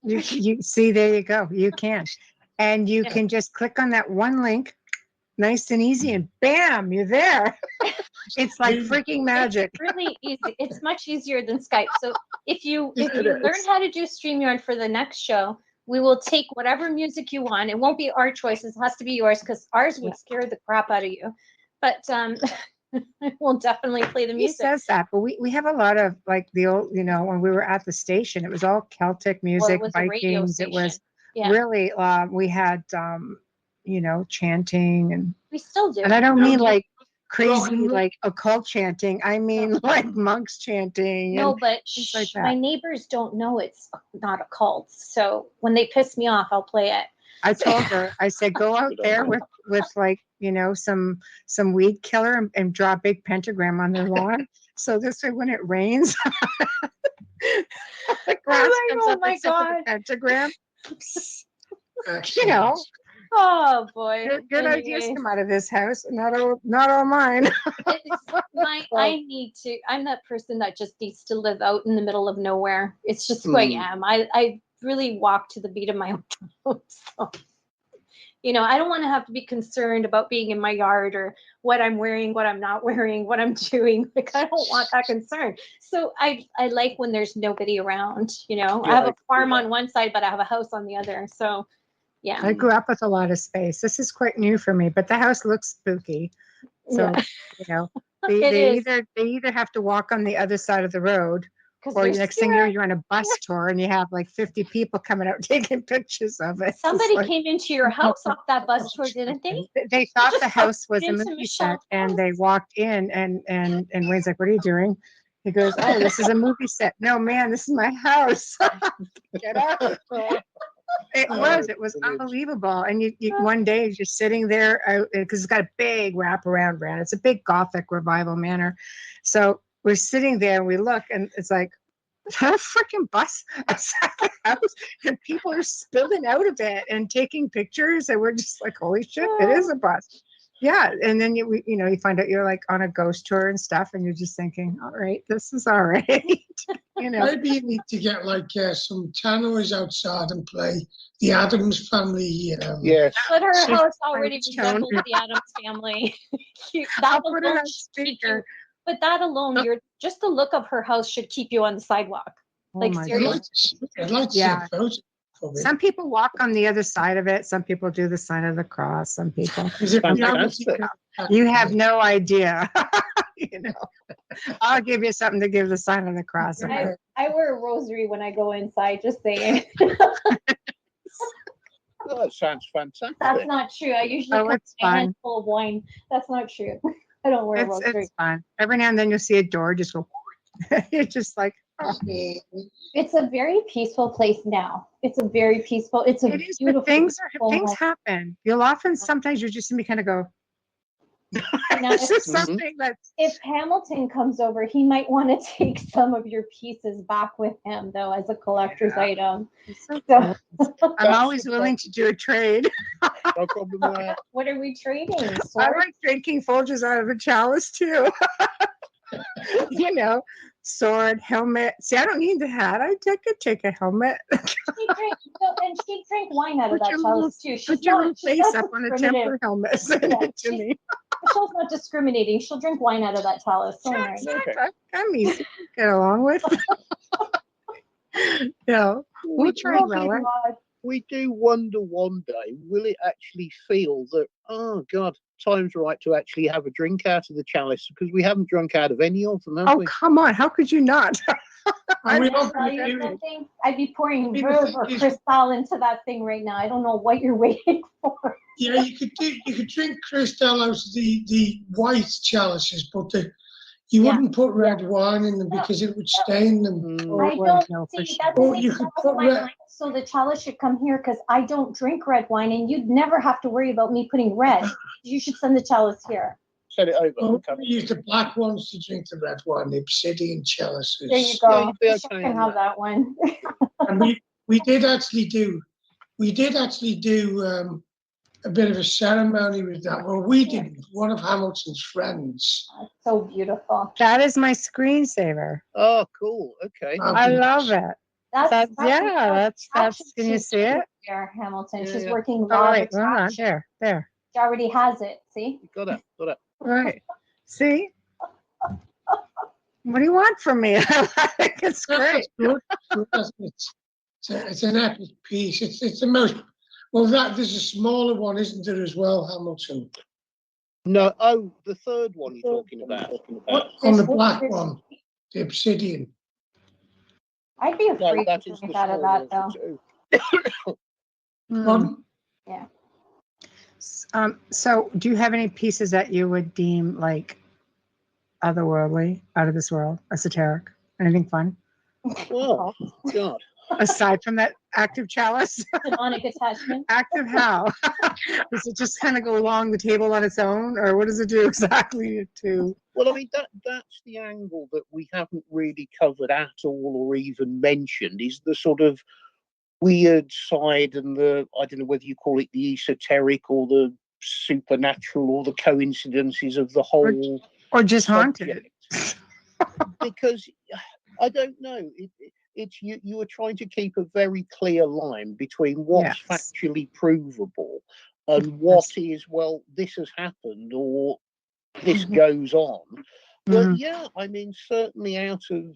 You see, there you go. You can. And you can just click on that one link, nice and easy, and bam, you're there. It's like freaking magic. It's really easy. It's much easier than Skype. So if you learn how to do StreamYard for the next show, we will take whatever music you want. It won't be our choices. It has to be yours, because ours would scare the crap out of you. But we'll definitely play the music. He says that, but we have a lot of like the old, when we were at the station, it was all Celtic music, Vikings. It was really, we had, chanting, and we still do. And I don't mean like crazy like occult chanting. I mean, like monks chanting. No, and but things like that. my neighbors don't know it's not a cult. So when they piss me off, I'll play it. I told her, I said, go out there with like, you know, some weed killer and draw a big pentagram on their lawn. So this way, when it rains, the grass comes up my except for God. the pentagram. You know, Oh boy. good ideas come out of this house. Not all mine. I'm that person that just needs to live out in the middle of nowhere. It's just who I am. I really walk to the beat of my own drum. So, you know, I don't want to have to be concerned about being in my yard or what I'm wearing, what I'm not wearing, what I'm doing. Like, I don't want that concern. So I like when there's nobody around, you know. I have a farm on one side, but I have a house on the other. So yeah. I grew up with a lot of space. This is quite new for me, but the house looks spooky. So, you know, they either have to walk on the other side of the road, or next thing you're on a bus tour and you have like 50 people coming out taking pictures of it. Somebody came into your house off that bus tour, didn't they? They thought the house was a movie set, and they walked in and Wayne's like, "What are you doing?" He goes, "Oh, this is a movie set." "No, man, this is my house." Get out. It was unbelievable. And you one day you're sitting there because it's got a big wraparound brand. It's a big Gothic revival manor. So we're sitting there and we look and it's like a freaking bus outside the house, and people are spilling out of it and taking pictures, and we're just like, holy shit, it is a bus. Yeah. And then you find out you're like on a ghost tour and stuff, and you're just thinking, all right, this is all right. You know, maybe you need to get like some tannoys outside and play the Addams Family. Yes. But her house already resembles the Addams Family. I'll put it on speaker. But that alone, just the look of her house should keep you on the sidewalk. Like seriously. I'd like to see a photo of it. Some people walk on the other side of it. Some people do the sign of the cross. Some people. You have no idea. You know, I'll give you something to give the sign of the cross. I wear a rosary when I go inside. Just saying. Oh, that sounds fantastic. That's not true. I usually come with a handful of wine. That's not true. I don't wear a rosary. It's fun. Every now and then you'll see a door just go. You're just like, oh. It's a very peaceful place now. It's a very peaceful. It is beautiful. Things happen. Sometimes you're just going to kind of go. Now, it's just something if Hamilton comes over, he might want to take some of your pieces back with him, though, as a collector's item. So, I'm always willing to do a trade. No problem with that. What are we trading? I like drinking Folgers out of a chalice too. You know, sword, helmet. See, I don't need the hat. I could take a helmet. She drank wine out of that chalice too. Put your face up on a Templar helmet. Send it to me. Michelle's not discriminating. She'll drink wine out of that chalice. I'm easy to get along with. Yeah, we'll try relic. We do wonder one day, will it actually feel that, oh God, time's right to actually have a drink out of the chalice, because we haven't drunk out of any of them, have we? Come on, how could you not? I'd be pouring Verve or Cristal into that thing right now. I don't know what you're waiting for. Yeah, you could drink Cristal out of the white chalices, but you wouldn't put red wine in them because it would stain them. I don't see that's you could put red. So the chalice should come here because I don't drink red wine, and you'd never have to worry about me putting red. You should send the chalice here. Send it over. Well, we use the black ones to drink the red wine, the obsidian chalices. There you go. You can have that one. And we did actually do a bit of a ceremony with that. Well, we didn't. One of Hamilton's friends. That's so beautiful. That is my screensaver. Oh, cool. Okay. I love it. That's can you see it? There, Hamilton. She's working right. Hold on. There. She already has it. See? Got it. Right. See? What do you want from me? It's great. It's an epic piece. It's the most. Well, there's a smaller one, isn't there, as well, Hamilton? No. Oh, the third one you're talking about. On the black one, the obsidian. I'd be afraid to drink out of that, though. Yeah. So do you have any pieces that you would deem like otherworldly, out of this world, esoteric? Anything fun? Well, God. Aside from that active chalice? Demonic attachment. Active how? Does it just kind of go along the table on its own, or what does it do exactly to? Well, I mean, that's the angle that we haven't really covered at all or even mentioned, is the sort of weird side and the, I don't know whether you call it the esoteric or the supernatural or the coincidences of the whole Or just haunted? subject. Because I don't know. It's you are trying to keep a very clear line between what's factually provable and what is, well, this has happened or this goes on. But yeah, I mean, certainly out of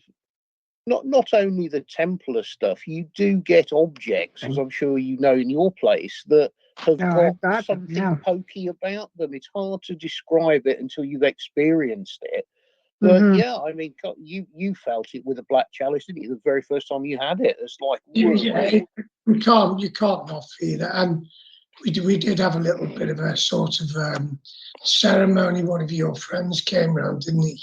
not only the Templar stuff, you do get objects, as I'm sure you know in your place, that have got something pokey about them. It's hard to describe it until you've experienced it. But yeah, I mean, you felt it with a black chalice, didn't you? The very first time you had it, it's like you can't not feel it. And we did have a little bit of a sort of ceremony. One of your friends came round, didn't he?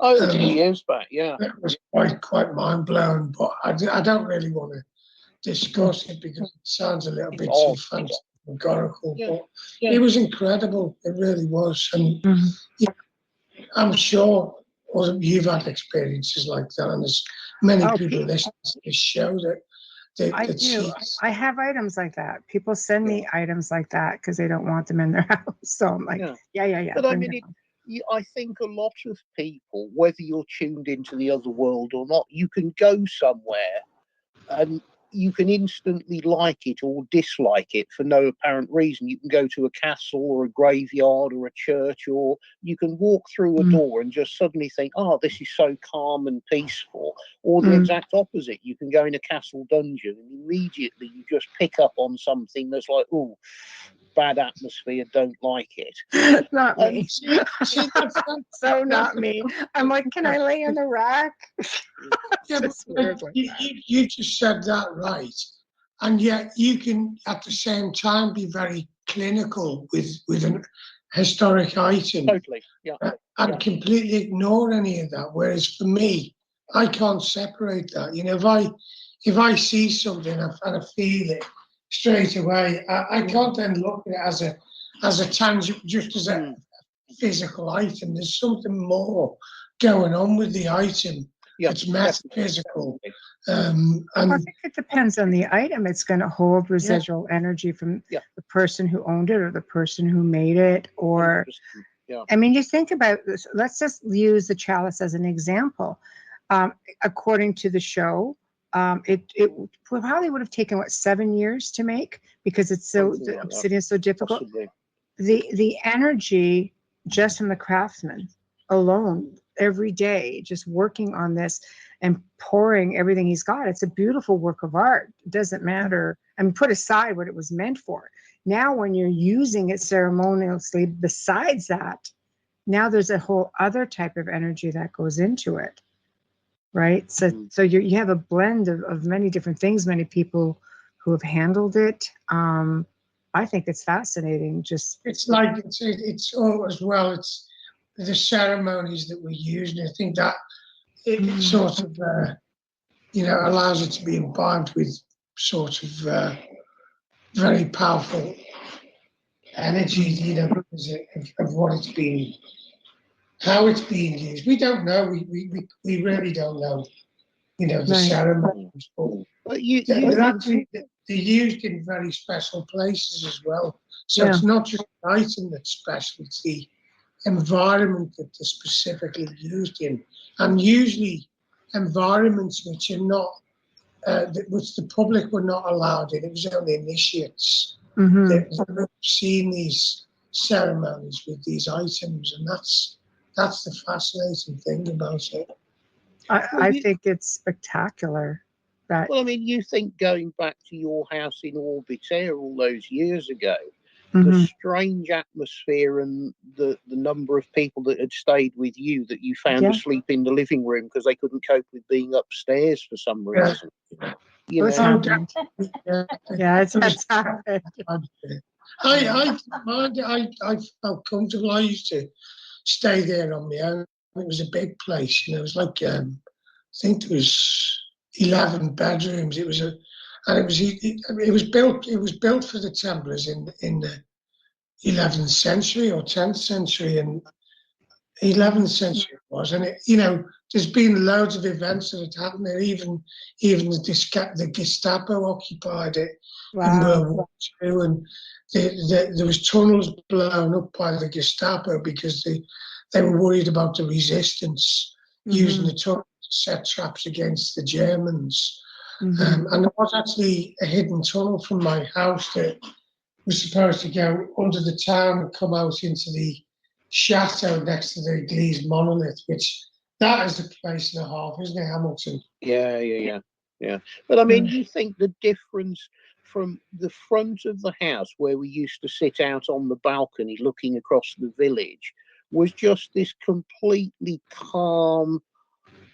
Oh, a few years back, yeah. It was quite mind blowing, but I don't really want to discuss it because it sounds a little bit too fantasmagorical. But it was incredible. It really was, and. I'm sure you've had experiences like that, and there's many people listening to this show that I do. I have items like that. People send me items like that because they don't want them in their house. So I'm like, yeah. But I mean, I think a lot of people, whether you're tuned into the other world or not, you can go somewhere and you can instantly like it or dislike it for no apparent reason. You can go to a castle or a graveyard or a church, or you can walk through a door and just suddenly think, oh, this is so calm and peaceful. Or the exact opposite. You can go in a castle dungeon and immediately you just pick up on something that's like, oh, bad atmosphere, don't like it. Not me. So not me. I'm like, can I lay on the rack? You just said that right, and yet you can at the same time be very clinical with an historic item, totally, and completely ignore any of that. Whereas for me, I can't separate that. You know, if I see something and I feel it straight away, I can't then look at it as a tangible, just as a physical item. There's something more going on with the item. It's metaphysical. And I think it depends on the item. It's going to hold residual energy from the person who owned it or the person who made it. Or, I mean, you think about this. Let's just use the chalice as an example. According to the show, it probably would have taken 7 years to make because it's the obsidian is so difficult. Possibly. The energy just from the craftsman alone every day, just working on this and pouring everything he's got. It's a beautiful work of art. It doesn't matter. I mean, put aside what it was meant for. Now, when you're using it ceremoniously, besides that, now there's a whole other type of energy that goes into it. Right. So you have a blend of many different things, many people who have handled it. I think it's fascinating. It's like it's all as well. It's the ceremonies that we use, and I think that it sort of allows it to be imbibed with sort of very powerful energy, because of what it's been, how it's being used. We don't know. We really don't know. The ceremonies, but they're used in very special places as well. So it's not just an item that's special; it's the environment that they're specifically used in, and usually environments which are not, which the public were not allowed in. It was only initiates that have seen these ceremonies with these items, and that's the fascinating thing about it. I think it's spectacular. Well, I mean, you think going back to your house in Orbitaire all those years ago, Mm-hmm. the strange atmosphere and the number of people that had stayed with you that you found asleep in the living room because they couldn't cope with being upstairs for some reason. It's happened. It's happened. I didn't mind it. I felt comfortable. I used to stay there on my own. It was a big place, It was like I think there was 11 bedrooms. It was it was built for the Templars in the 11th century or 10th century, and 11th century it was, and there's been loads of events that had happened there. Even the Gestapo occupied it in World War II, and there was tunnels blown up by the Gestapo because they were worried about the resistance using the tunnel to set traps against the Germans. And there was actually a hidden tunnel from my house that was supposed to go under the town and come out into the chateau next to the glazed monolith, which that is a place and a half, isn't it, Hamilton? Yeah. But I mean, you think the difference from the front of the house where we used to sit out on the balcony looking across the village was just this completely calm,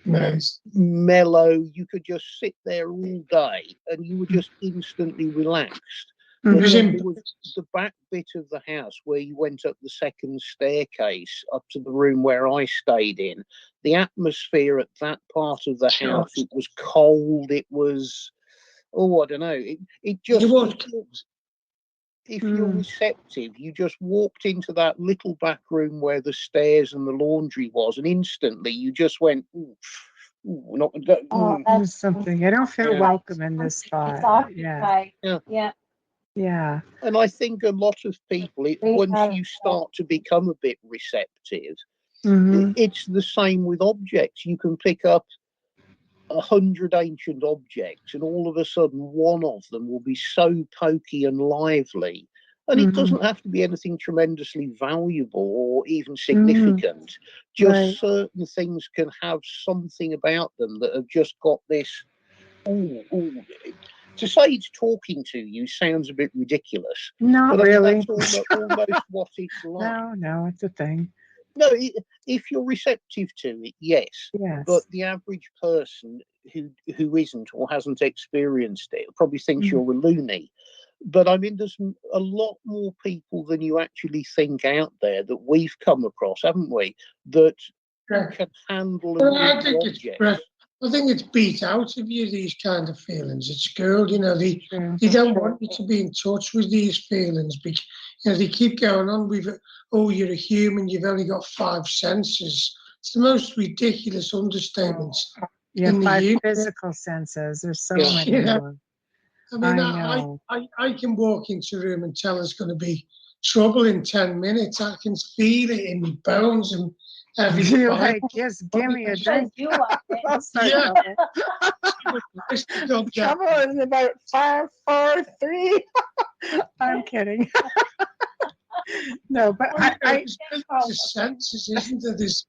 Nice. mellow, you could just sit there all day and you were just instantly relaxed. But then there was the back bit of the house where you went up the second staircase up to the room where I stayed in. The atmosphere at that part of the house, it was cold, it was, I don't know, it just, if you're receptive, you just walked into that little back room where the stairs and the laundry was, and instantly you just went, not going to that's something. I don't feel welcome in this spot. Yeah. And I think a lot of people, once you start to become a bit receptive, it's the same with objects. You can pick up 100 ancient objects, and all of a sudden one of them will be so pokey and lively. And it doesn't have to be anything tremendously valuable or even significant. Just certain things can have something about them that have just got this, to say it's talking to you sounds a bit ridiculous. Not really. That's almost what it's like. No, it's a thing. No, if you're receptive to it, yes. But the average person who isn't or hasn't experienced it probably thinks you're a loony. But I mean, there's a lot more people than you actually think out there that we've come across, haven't we? That can handle objects. I think it's beat out of you, these kind of feelings at school. They don't want you to be in touch with these feelings because they keep going on with, you're a human, you've only got 5 senses. It's the most ridiculous understatement. Five physical senses. There's so many more. I can walk into a room and tell there's going to be trouble in 10 minutes. I can feel it in my bones and everything. You're like, just give me a drink. Trouble is about 5, 4, 3. I'm kidding. No, but there's senses, isn't there? There's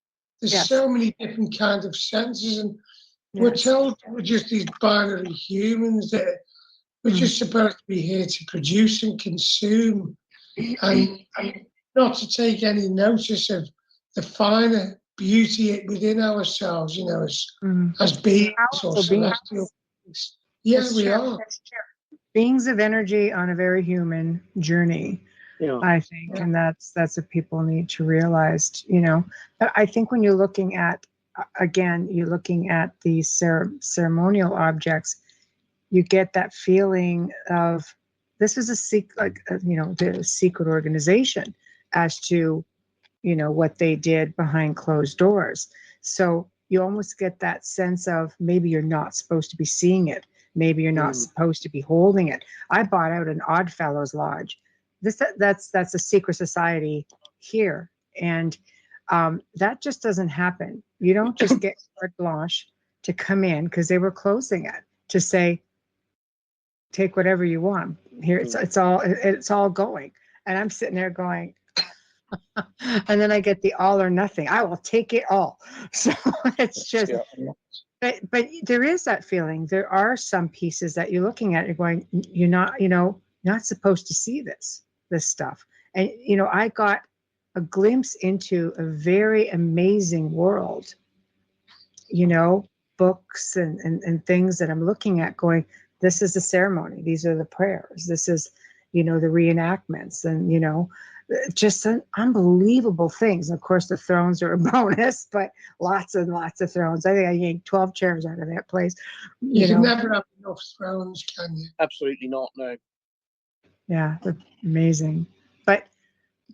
so many different kinds of senses, and we're told we're just these binary humans that we're just supposed to be here to produce and consume, and not to take any notice of the finer beauty within ourselves, as beings or celestial beings. Yes, we are. Beings of energy on a very human journey. I think, and that's what people need to realize. But I think when you're looking at, these ceremonial objects, you get that feeling of this is a secret, the secret organization as to, what they did behind closed doors. So you almost get that sense of maybe you're not supposed to be seeing it. Maybe you're not supposed to be holding it. I bought out an Oddfellows Lodge. That's a secret society here. And that just doesn't happen. You don't just get carte blanche to come in because they were closing it to say, take whatever you want. Here, it's all going. And I'm sitting there going, and then I get the all or nothing. I will take it all. So it's just, but there is that feeling. There are some pieces that you're looking at, you're going, you're not, not supposed to see this stuff. And, I got a glimpse into a very amazing world, books and things that I'm looking at going, this is the ceremony. These are the prayers. This is, the reenactments, and just unbelievable things. Of course, the thrones are a bonus, but lots and lots of thrones. I think I yanked 12 chairs out of that place. You can never have enough thrones, can you? Absolutely not. No. Yeah, that's amazing. But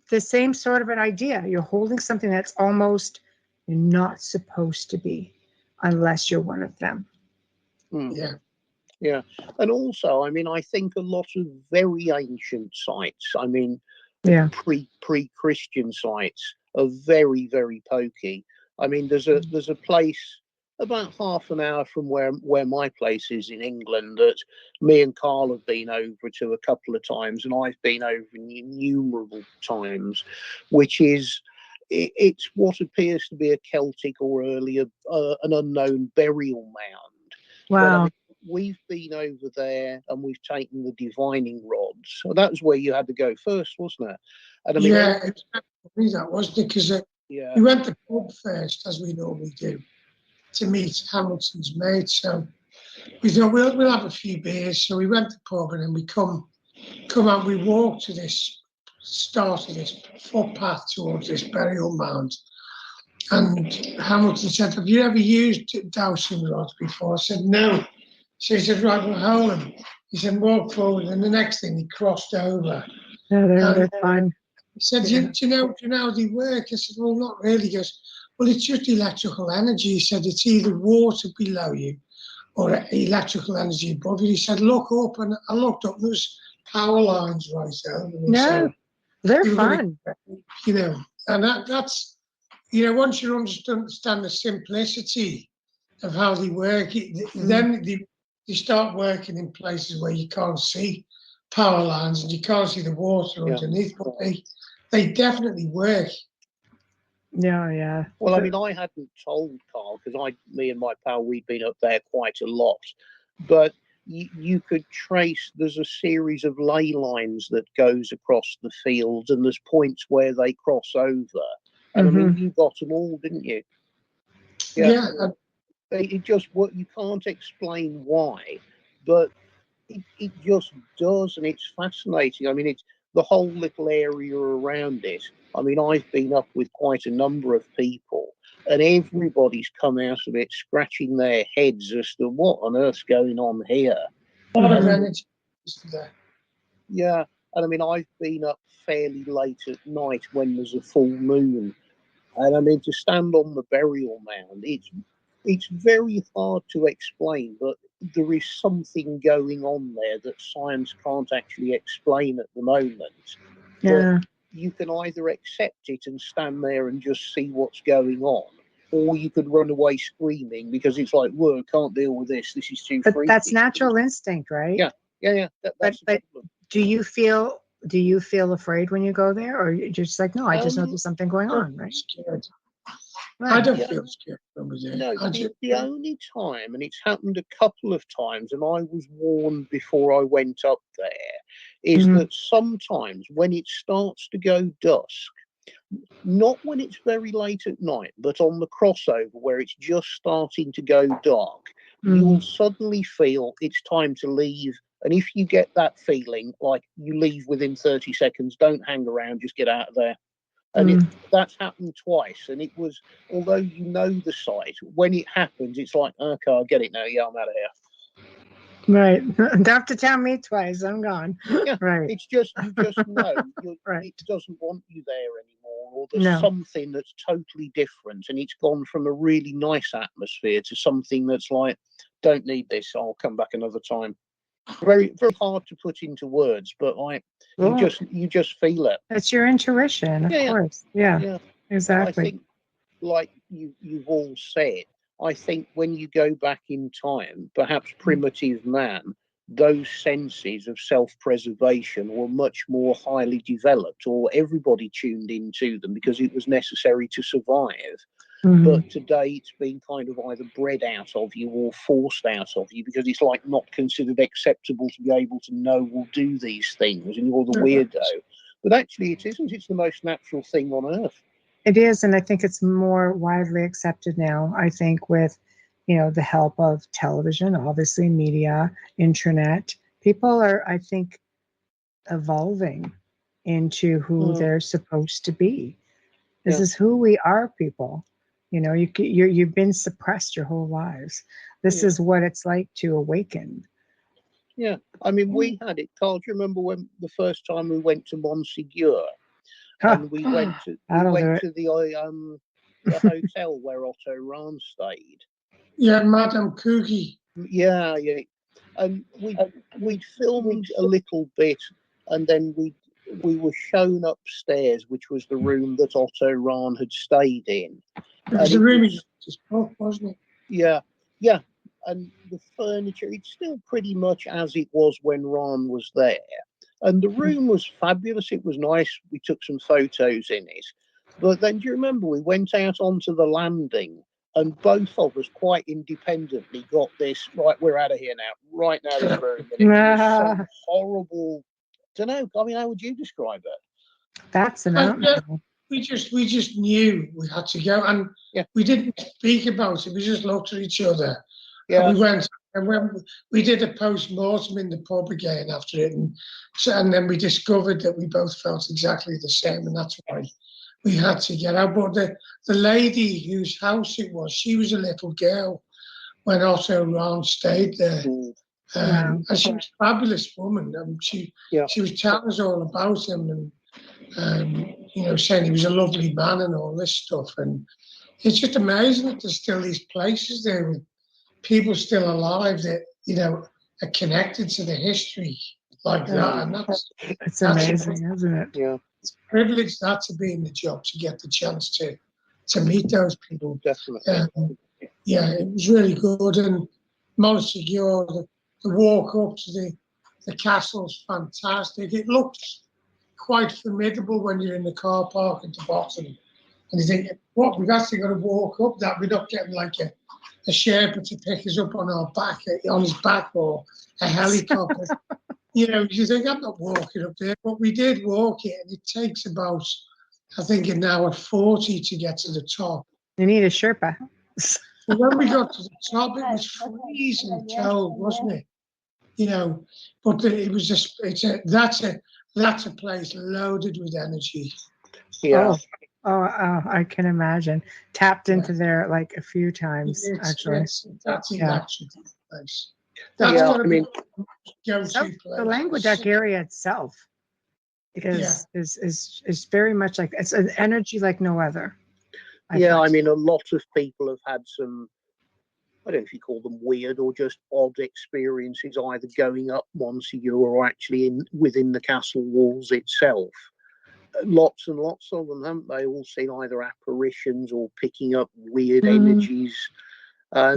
the same sort of an idea. You're holding something that's almost not supposed to be, unless you're one of them. Yeah. Yeah. And also, I mean, I think a lot of very ancient sites, I mean, pre-Christian sites are very, very pokey. I mean, there's a place about half an hour from where my place is in England that me and Carl have been over to a couple of times, and I've been over innumerable times, which is, it's what appears to be a Celtic or earlier an unknown burial mound. Wow. But, I mean, we've been over there and we've taken the divining rods. So that was where you had to go first, wasn't it? And I mean, exactly that, wasn't it? Because we went to the pub first, as we normally do, to meet Hamilton's mate. So we thought we'll have a few beers. So we went to the pub, and then we come out. We walked to this start of this footpath towards this burial mound. And Hamilton said, "Have you ever used dowsing rods before?" I said, "No." So he said, "Right, we'll hold him." He said, "Walk forward." And the next thing, he crossed over. No, they're fun. He said, do you know how they work? I said, "Well, not really." He goes, "Well, it's just electrical energy." He said, "It's either water below you or electrical energy above you." He said, "Look up." And I looked up, and there was power lines right over me. No, So they're fun. And that's, once you understand the simplicity of how they work, then they start working in places where you can't see power lines and you can't see the water underneath, but they definitely work. Yeah. Well, I mean, I hadn't told Carl, because me and my pal, we'd been up there quite a lot, but you could trace, there's a series of ley lines that goes across the fields, and there's points where they cross over. And I mean, you got them all, didn't you? Yeah. It just, you can't explain why, but it just does, and it's fascinating. I mean, it's the whole little area around it. I mean, I've been up with quite a number of people, and everybody's come out of it scratching their heads as to what on earth's going on here. A lot of energy there. Yeah, and I mean, I've been up fairly late at night when there's a full moon, and I mean, to stand on the burial mound, it's very hard to explain, but there is something going on there that science can't actually explain at the moment. Yeah. But you can either accept it and stand there and just see what's going on, or you could run away screaming because it's like, whoa, can't deal with this. This is too freaky. But that's natural instinct, right? Yeah. That's but do you feel afraid when you go there, or you're just like, no, I just know there's something going on, right? Scared. Right. I don't feel scared when we're there. No, the only time, and it's happened a couple of times, and I was warned before I went up there, is that sometimes when it starts to go dusk, not when it's very late at night, but on the crossover where it's just starting to go dark, you'll suddenly feel it's time to leave. And if you get that feeling, like you leave within 30 seconds, don't hang around, just get out of there. And that's happened twice. And it was, although you know the site, when it happens, it's like, okay, I get it now. Yeah, I'm out of here. Right. Don't have to tell me twice. I'm gone. Yeah. Right. It's just, you just know Right. it doesn't want you there anymore, or there's something that's totally different. And it's gone from a really nice atmosphere to something that's like, don't need this. I'll come back another time. Very, very hard to put into words, but like you just feel it. It's your intuition, of course. Yeah. Exactly. I think, like you've all said, I think when you go back in time, perhaps primitive man, those senses of self-preservation were much more highly developed, or everybody tuned into them because it was necessary to survive. But today it's been kind of either bred out of you or forced out of you, because it's like not considered acceptable to be able to know or do these things, and you're the weirdo. But actually it isn't. It's the most natural thing on earth. It is, and I think it's more widely accepted now. I think with, the help of television, obviously media, internet, people are, I think, evolving into who they're supposed to be. This Yeah. is who we are, people. You know, you've been suppressed your whole lives. This is what it's like to awaken. Yeah, I mean, we had it, Carl. Do you remember when the first time we went to Montségur and we went to the hotel where Otto Rahn stayed? Yeah, Madame Cookie. Yeah, yeah. And we'd filmed a little bit, and then we were shown upstairs, which was the room that Otto Rahn had stayed in. It was the room he just spoke, wasn't it? Yeah, yeah. And the furniture, it's still pretty much as it was when Ron was there. And the room was fabulous. It was nice. We took some photos in it. But then, do you remember, we went out onto the landing and both of us quite independently got this, right, we're out of here now. Right now, this very minute. It was so horrible. Don't know. I mean, how would you describe it? That's enough. We just knew we had to go, and we didn't speak about it. We just looked at each other. Yeah. And we went, and when we did a post-mortem in the pub again after it, and then we discovered that we both felt exactly the same, and that's why we had to get out. But the lady whose house it was, she was a little girl when Otto Rahn stayed there. And she was a fabulous woman. She was telling us all about him, and you know, saying he was a lovely man and all this stuff. And it's just amazing that there's still these places there with people still alive that, you know, are connected to the history like that. And it's amazing, isn't it? Yeah. It's a privilege that to be in the job, to get the chance to meet those people. Definitely. Yeah, it was really good. And Montségur, the walk up to the castle's fantastic. It looks quite formidable when you're in the car park at the bottom. And you think, what, we've actually got to walk up that. We're not getting like a Sherpa to pick us up on our back, on his back, or a helicopter. You know, you think, I'm not walking up there, but we did walk it, and it takes about, I think, an hour 40 to get to the top. You need a Sherpa. But when we got to the top, it was freezing cold, wasn't it? You know, but it was just, that's a place loaded with energy. Yeah. Oh, I can imagine. Tapped into there like a few times, actually. That's electric place. I mean, the Languedoc area itself is very much like, it's an energy like no other. I mean, a lot of people have had some, I don't know if you call them weird or just odd experiences, either going up Montségur or actually within the castle walls itself. Lots and lots of them, haven't they? All seen either apparitions or picking up weird energies. I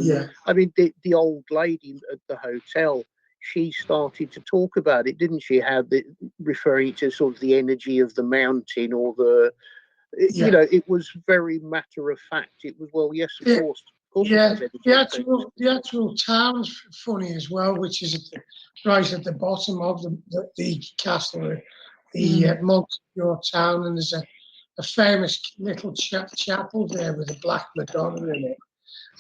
mean, the old lady at the hotel, she started to talk about it, didn't she? How referring to sort of the energy of the mountain or you know, it was very matter of fact. It was, well, yes, of course. Yeah, the actual town's funny as well, which is right at the bottom of the castle, the Montségur town, and there's a famous little chapel there with a black Madonna in it.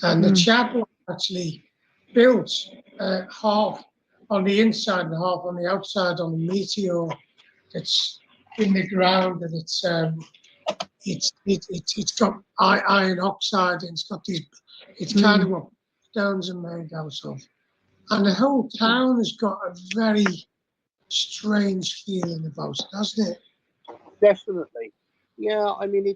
And the chapel actually built half on the inside and half on the outside on the meteor that's in the ground, and it's got iron oxide, and it's got these. It's kind of what stones are made out of, and the whole town has got a very strange feeling about it, hasn't it? Definitely, yeah. I mean,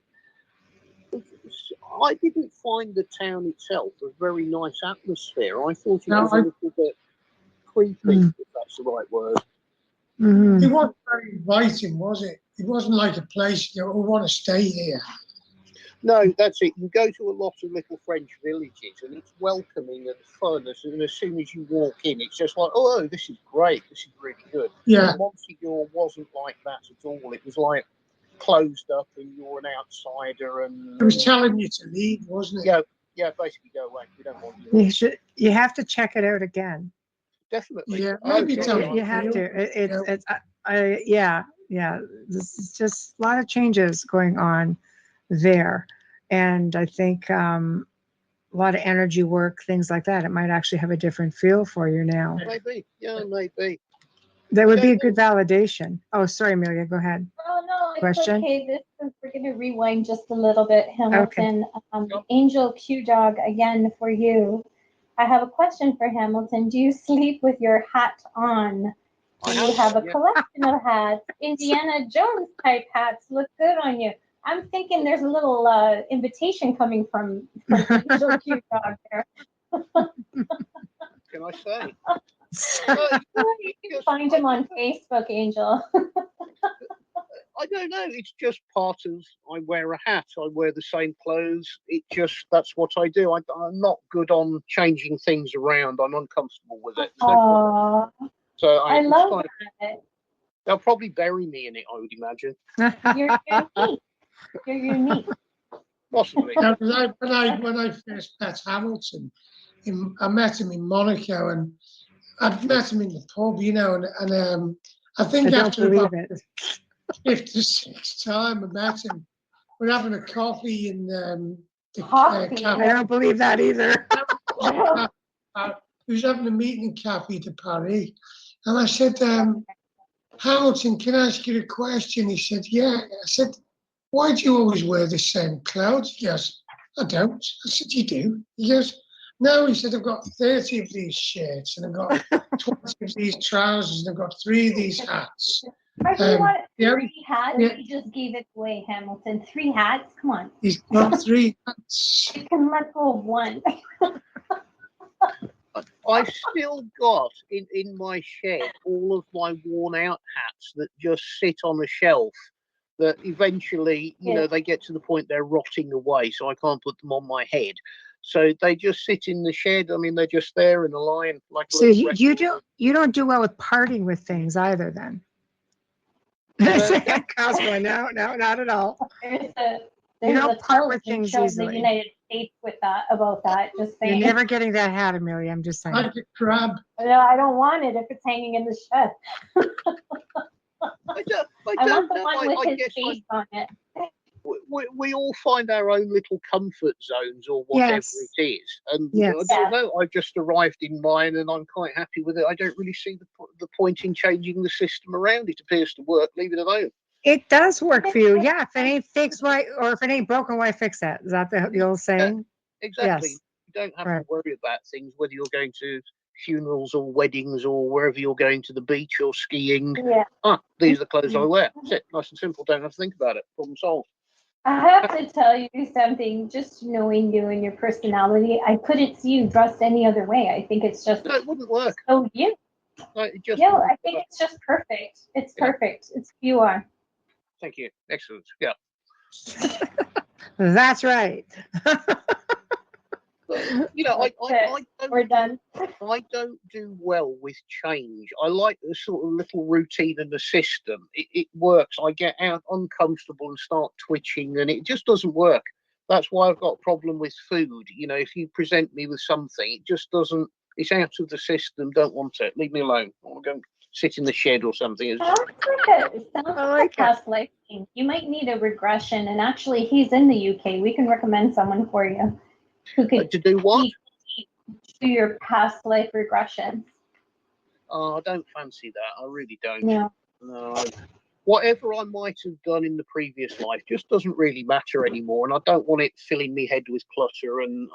I didn't find the town itself a very nice atmosphere. I thought it was a little bit creepy, if that's the right word. It wasn't very inviting, was it? It wasn't like a place you go, oh, I want to stay here. No, that's it. You go to a lot of little French villages and it's welcoming and fun. And as soon as you walk in, it's just like, oh, this is great. This is really good. Yeah. Montségur wasn't like that at all. It was like closed up and you're an outsider. And it was telling you to leave, wasn't it? Yeah, basically go away. We don't want you. You have to check it out again. Definitely. Yeah, maybe you have to. Yeah. This is just a lot of changes going on there, and I think a lot of energy work, things like that. It might actually have a different feel for you now. Maybe, yeah, maybe. That would be a good validation. Oh, sorry, Amelia, go ahead. Oh no, it's Question? okay. We're going to rewind just a little bit, Hamilton. Angel Q Dog, again for you. I have a question for Hamilton. Do you sleep with your hat on? Do you have a collection of hats? Indiana Jones type hats look good on you. I'm thinking there's a little invitation coming from Angel Q Dog there. Can I say? You can find him on Facebook, Angel. I don't know. It's just part of. I wear a hat. I wear the same clothes. That's what I do. I'm not good on changing things around. I'm uncomfortable with it. Aww. So I love that. They'll probably bury me in it, I would imagine. You're unique. You're unique. Possibly. Now, when I first met Hamilton, I met him in Monaco, and I'd met him in the pub, and I think after about fifth or sixth time I met him, we're having a coffee in the cafe. I don't believe that either. He was having a meeting in Cafe de Paris, and I said, Hamilton, can I ask you a question? He said, yeah. I said, why do you always wear the same clothes? He goes, I don't. I said, you do? He goes, no. He said, I've got 30 of these shirts, and I've got 20 of these trousers, and I've got 3 of these hats. You want 3 hats? Yeah. You just gave it away, Hamilton. 3 hats? Come on. He's got 3 hats. You can let go of 1. I've still got in my shed all of my worn out hats that just sit on a shelf that eventually, they get to the point they're rotting away, so I can't put them on my head. So they just sit in the shed. I mean, they're just there in a line. Like so you don't do well with parting with things either, then. Cosmo, no, not at all. There's you don't a part with things show easily. in the United States with that about that. Just saying. You're never getting that hat, Amelia. I'm just saying. Like a crab. No, I don't want it if it's hanging in the shed. I want the one with his face on it. We all find our own little comfort zones or whatever it is. And I don't know, I've just arrived in mine and I'm quite happy with it. I don't really see the point in changing the system around. It appears to work. Leave it alone. It does work for you. Yeah, if it ain't fixed, why, or if it ain't broken, why fix it? Is that the old saying? Exactly. Yes. You don't have to worry about things, whether you're going to funerals or weddings or wherever you're going, to the beach or skiing. Yeah. These are the clothes I wear. That's it. Nice and simple. Don't have to think about it. Problem solved. I have to tell you something, just knowing you and your personality, I couldn't see you dressed any other way. I think it's just... No, it wouldn't work. So you. No, I think it's just perfect. It's perfect. It's who you are. Thank you. Excellent. Yeah. That's right. We're done. I don't do well with change. I like the sort of little routine and the system. It works. I get out uncomfortable and start twitching, and it just doesn't work. That's why I've got a problem with food. If you present me with something, it just doesn't. It's out of the system. Don't want it. Leave me alone. I'll go sit in the shed or something. Sounds like a past life thing. You might need a regression, and actually, he's in the UK. We can recommend someone for you who could to do what? Do your past life regression. Oh, I don't fancy that. I really don't. No. Whatever I might have done in the previous life just doesn't really matter anymore, and I don't want it filling me head with clutter and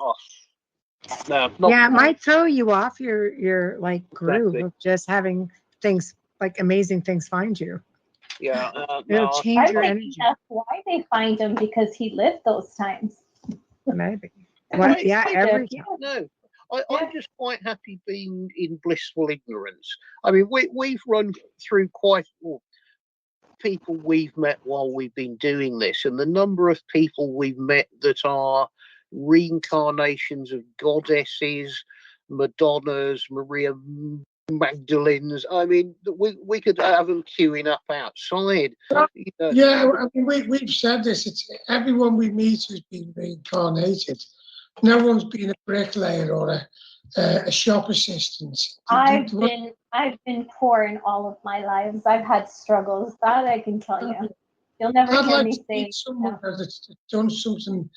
it might throw you off your like groove of just having things like amazing things find you. Yeah, it'll change your energy. That's why they find him, because he lived those times. Maybe. No, I'm just quite happy being in blissful ignorance. I mean, we've run through people we've met while we've been doing this, and the number of people we've met that are reincarnations of goddesses, Madonnas, Maria Magdalenes. I mean, we could have them queuing up outside. Yeah, I mean, we've said this. It's everyone we meet who's been reincarnated. No one's been a bricklayer or a shop assistant. I've been poor in all of my lives. I've had struggles. That I can tell you. You'll never hear me say someone that's done something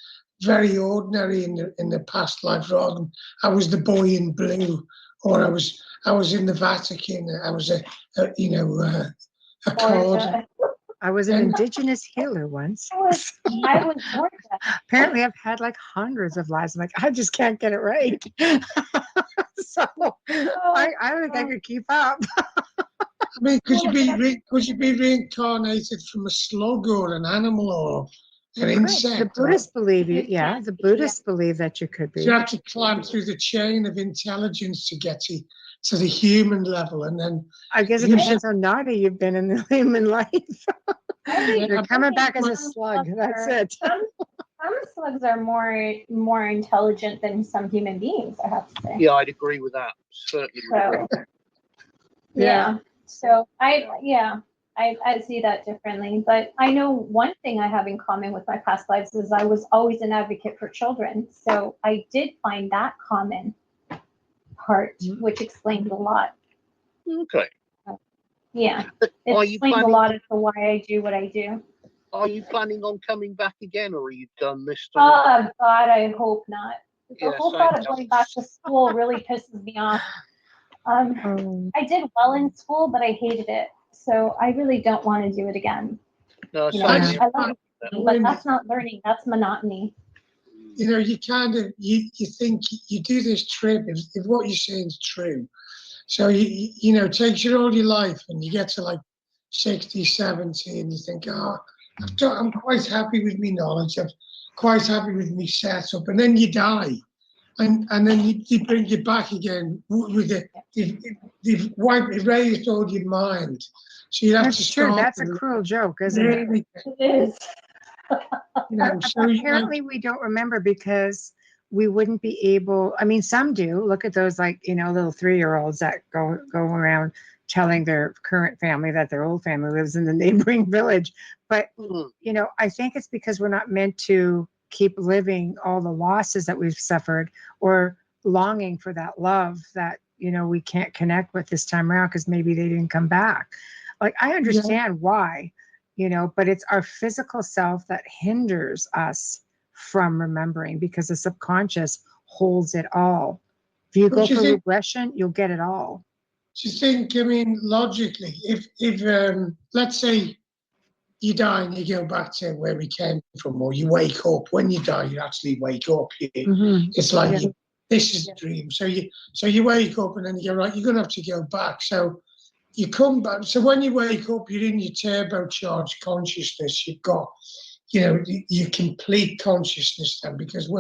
very ordinary in the past life, rather than I was the boy in blue, or I I was in the Vatican. I was a card. Georgia. I was an indigenous healer once. I was Georgia. Apparently, I've had like hundreds of lives. I'm like, I just can't get it right. So I don't think I could keep up. I mean, could you be reincarnated from a slug or an animal or an insect? The Buddhists believe you. Yeah, the Buddhists believe that you could be. You have to climb through the chain of intelligence to get to the human level, and then I guess it depends how naughty you've been in the human life. You're coming back as a slug. That's it. Some slugs are more intelligent than some human beings, I have to say. Yeah, I'd agree with that. Certainly. So, yeah. So I see that differently. But I know one thing I have in common with my past lives is I was always an advocate for children. So I did find that common part, which explains a lot. Okay. Yeah. It explains a lot as to why I do what I do. Are you planning on coming back again, or are you done this time? Oh, God, I hope not. The whole thought of going back to school really pisses me off. I did well in school, but I hated it. So I really don't want to do it again. No, I love it, but that's not learning. That's monotony. You know, you kind of, you think you do this trip, if what you're saying is true. So, it takes you all your life and you get to like 60, 70 and you think, I'm quite happy with my knowledge. I'm quite happy with my setup. And then you die. And then they bring you back again with they've erased all your mind. So you have That's to true. start. That's a cruel joke, isn't it? It is. Apparently we don't remember because we wouldn't be able. I mean, some do. Look at those little 3-year-olds that go around telling their current family that their old family lives in the neighboring village. But I think it's because we're not meant to keep living all the losses that we've suffered or longing for that love that we can't connect with this time around because maybe they didn't come back. Like, I understand why, but it's our physical self that hinders us from remembering because the subconscious holds it all. If you go for regression, you'll get it all. Do you think, I mean, logically, if let's say you die and you go back to where we came from, or you wake up, when you die, you actually wake up. It's like, this is the dream. So you wake up and then you go, right, you're going to have to go back. So you come back. So when you wake up, you're in your turbocharged consciousness. You've got, your complete consciousness then, because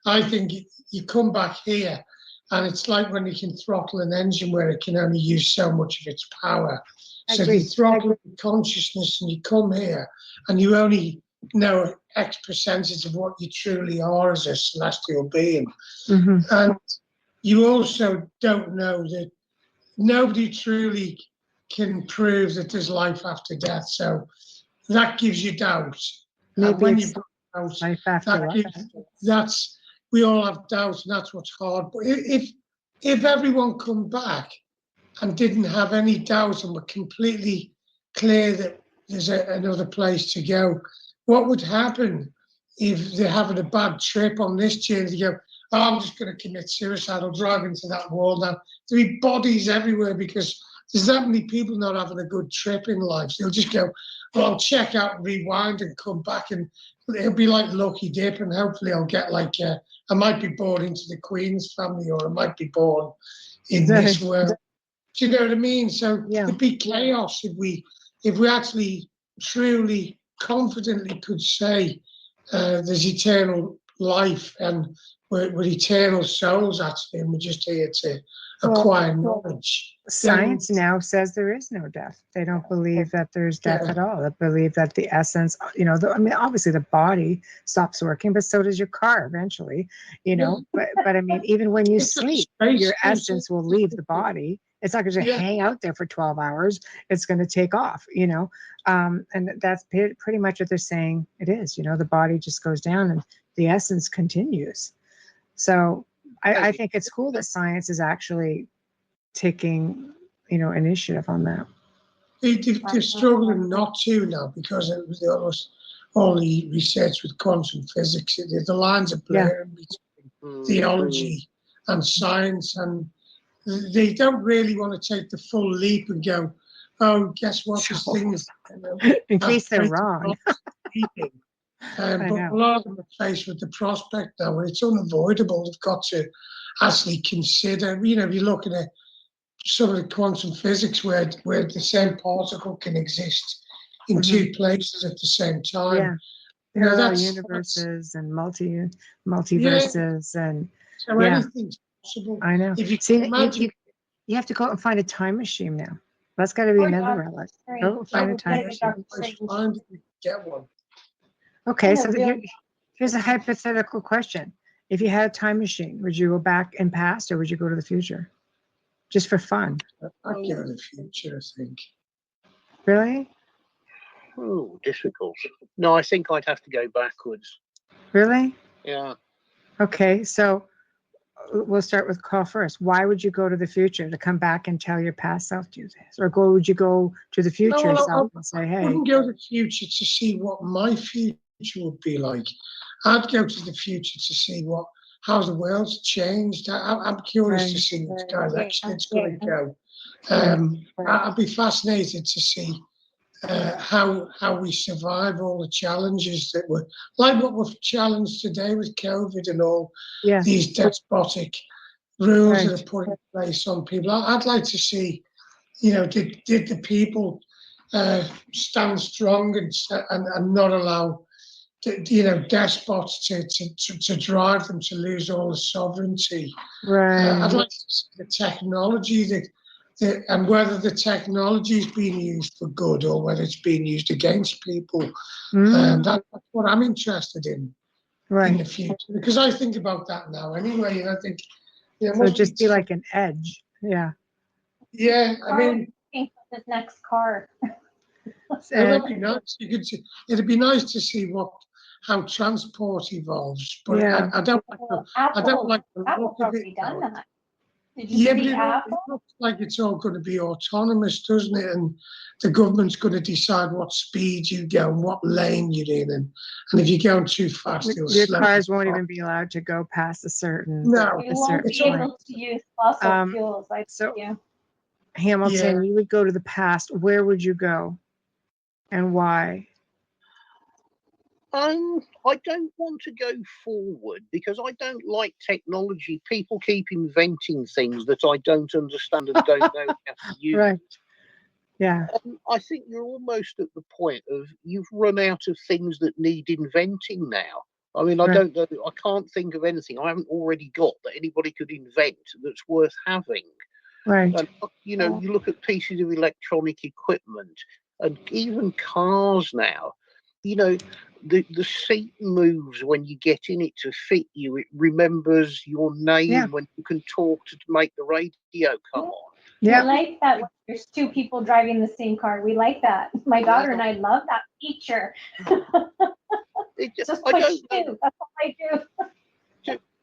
I think you come back here and it's like when you can throttle an engine where it can only use so much of its power. So you throttle consciousness and you come here and you only know X percentage of what you truly are as a celestial being. And you also don't know that nobody truly can prove that there's life after death. So that gives you doubt. And when you doubt, we all have doubts, and that's what's hard. But if everyone come back and didn't have any doubt and were completely clear that there's another place to go, what would happen if they're having a bad trip on this journey? They go, I'm just going to commit suicide. I'll drive into that wall now. There'll be bodies everywhere because there's that many people not having a good trip in life. So they'll just go, well, I'll check out and rewind and come back, and it'll be like Lucky Dip, and hopefully I'll get I might be born into the Queen's family, or I might be born in this world. Do you know what I mean? So it'd be chaos if we actually truly confidently could say there's eternal life and we're eternal souls actually, and we're just here to acquire knowledge. Science now says there is no death. They don't believe that there's death at all. They believe that the essence, obviously the body stops working, but so does your car eventually, But I mean, even when you sleep, your essence will leave the body. It's not going to hang out there for 12 hours. It's going to take off, and that's pretty much what they're saying it is. The body just goes down and the essence continues. So I think it's cool that science is actually taking, initiative on that. They're struggling not to now because it was all the research with quantum physics. The lines are blurring between theology and science, and they don't really want to take the full leap and go, oh, guess what? This thing is, In case they're wrong. But know. a lot of them are faced with the prospect now, and it's unavoidable. They've got to actually consider, if you're looking at some of the quantum physics where the same particle can exist in two places at the same time. Yeah. Parallel universes and multiverses and so anything's possible. I know. If you see, imagine, you have to go out and find a time machine now. That's got to be another relic. Go find a time machine. Get one. Okay, so here's a hypothetical question. If you had a time machine, would you go back and past or would you go to the future? Just for fun. I'd go to the future, I think. Really? Oh, difficult. No, I think I'd have to go backwards. Really? Yeah. Okay, so we'll start with Carl first. Why would you go to the future? To come back and tell your past self do this? Or would you go to the future self and say, hey? I wouldn't go to the future to see what my future would be like. I'd go to the future to see how the world's changed. I'm curious to see which direction it's going to go. I'd be fascinated to see how we survive all the challenges that were like what we've challenged today with COVID and all these despotic rules that are put in place on people. I'd like to see, did the people stand strong and not allow despots to drive them to lose all the sovereignty. Right. I'd like to see the technology and whether the technology is being used for good or whether it's being used against people. That's what I'm interested in the future, because I think about that now anyway, and I think so just be like an edge. Yeah. Yeah, I mean, his next car. That'd be nice. It'd be nice to see how transport evolves, but I don't like the look of it. Done that. Did you see Apple? It looks like it's all going to be autonomous, doesn't it? And the government's going to decide what speed you go and what lane you're in, and if you're going too fast, your cars won't even be allowed to go past a certain. No, you won't be able to use fossil fuels. Hamilton, you would go to the past. Where would you go, and why? I don't want to go forward because I don't like technology. People keep inventing things that I don't understand and don't know how to use. Right. Yeah. I think you're almost at the point of you've run out of things that need inventing now. I mean, I don't know. I can't think of anything I haven't already got that anybody could invent that's worth having. Right. And, you look at pieces of electronic equipment and even cars now. The seat moves when you get in it to fit you. It remembers your name when you can talk to make the radio come on. Yeah, I like that when there's two people driving the same car. We like that. My daughter and I love that feature. Just push two. That's all I do.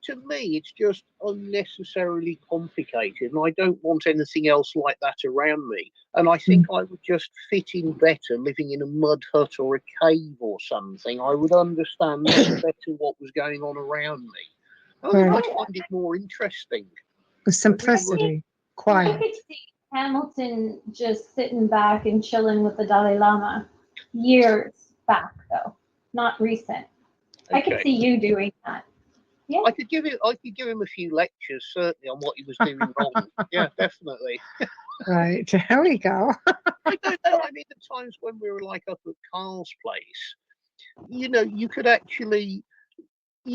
To me, it's just unnecessarily complicated, and I don't want anything else like that around me. And I think I would just fit in better living in a mud hut or a cave or something. I would understand better what was going on around me. I find it more interesting. With simplicity, quiet. I could see Hamilton just sitting back and chilling with the Dalai Lama years back, though, not recent. Okay. I could see you doing that. Yeah. I could give him a few lectures, certainly, on what he was doing wrong. Yeah, definitely. Right. There we go. I don't know. I mean, the times when we were like up at Carl's place, you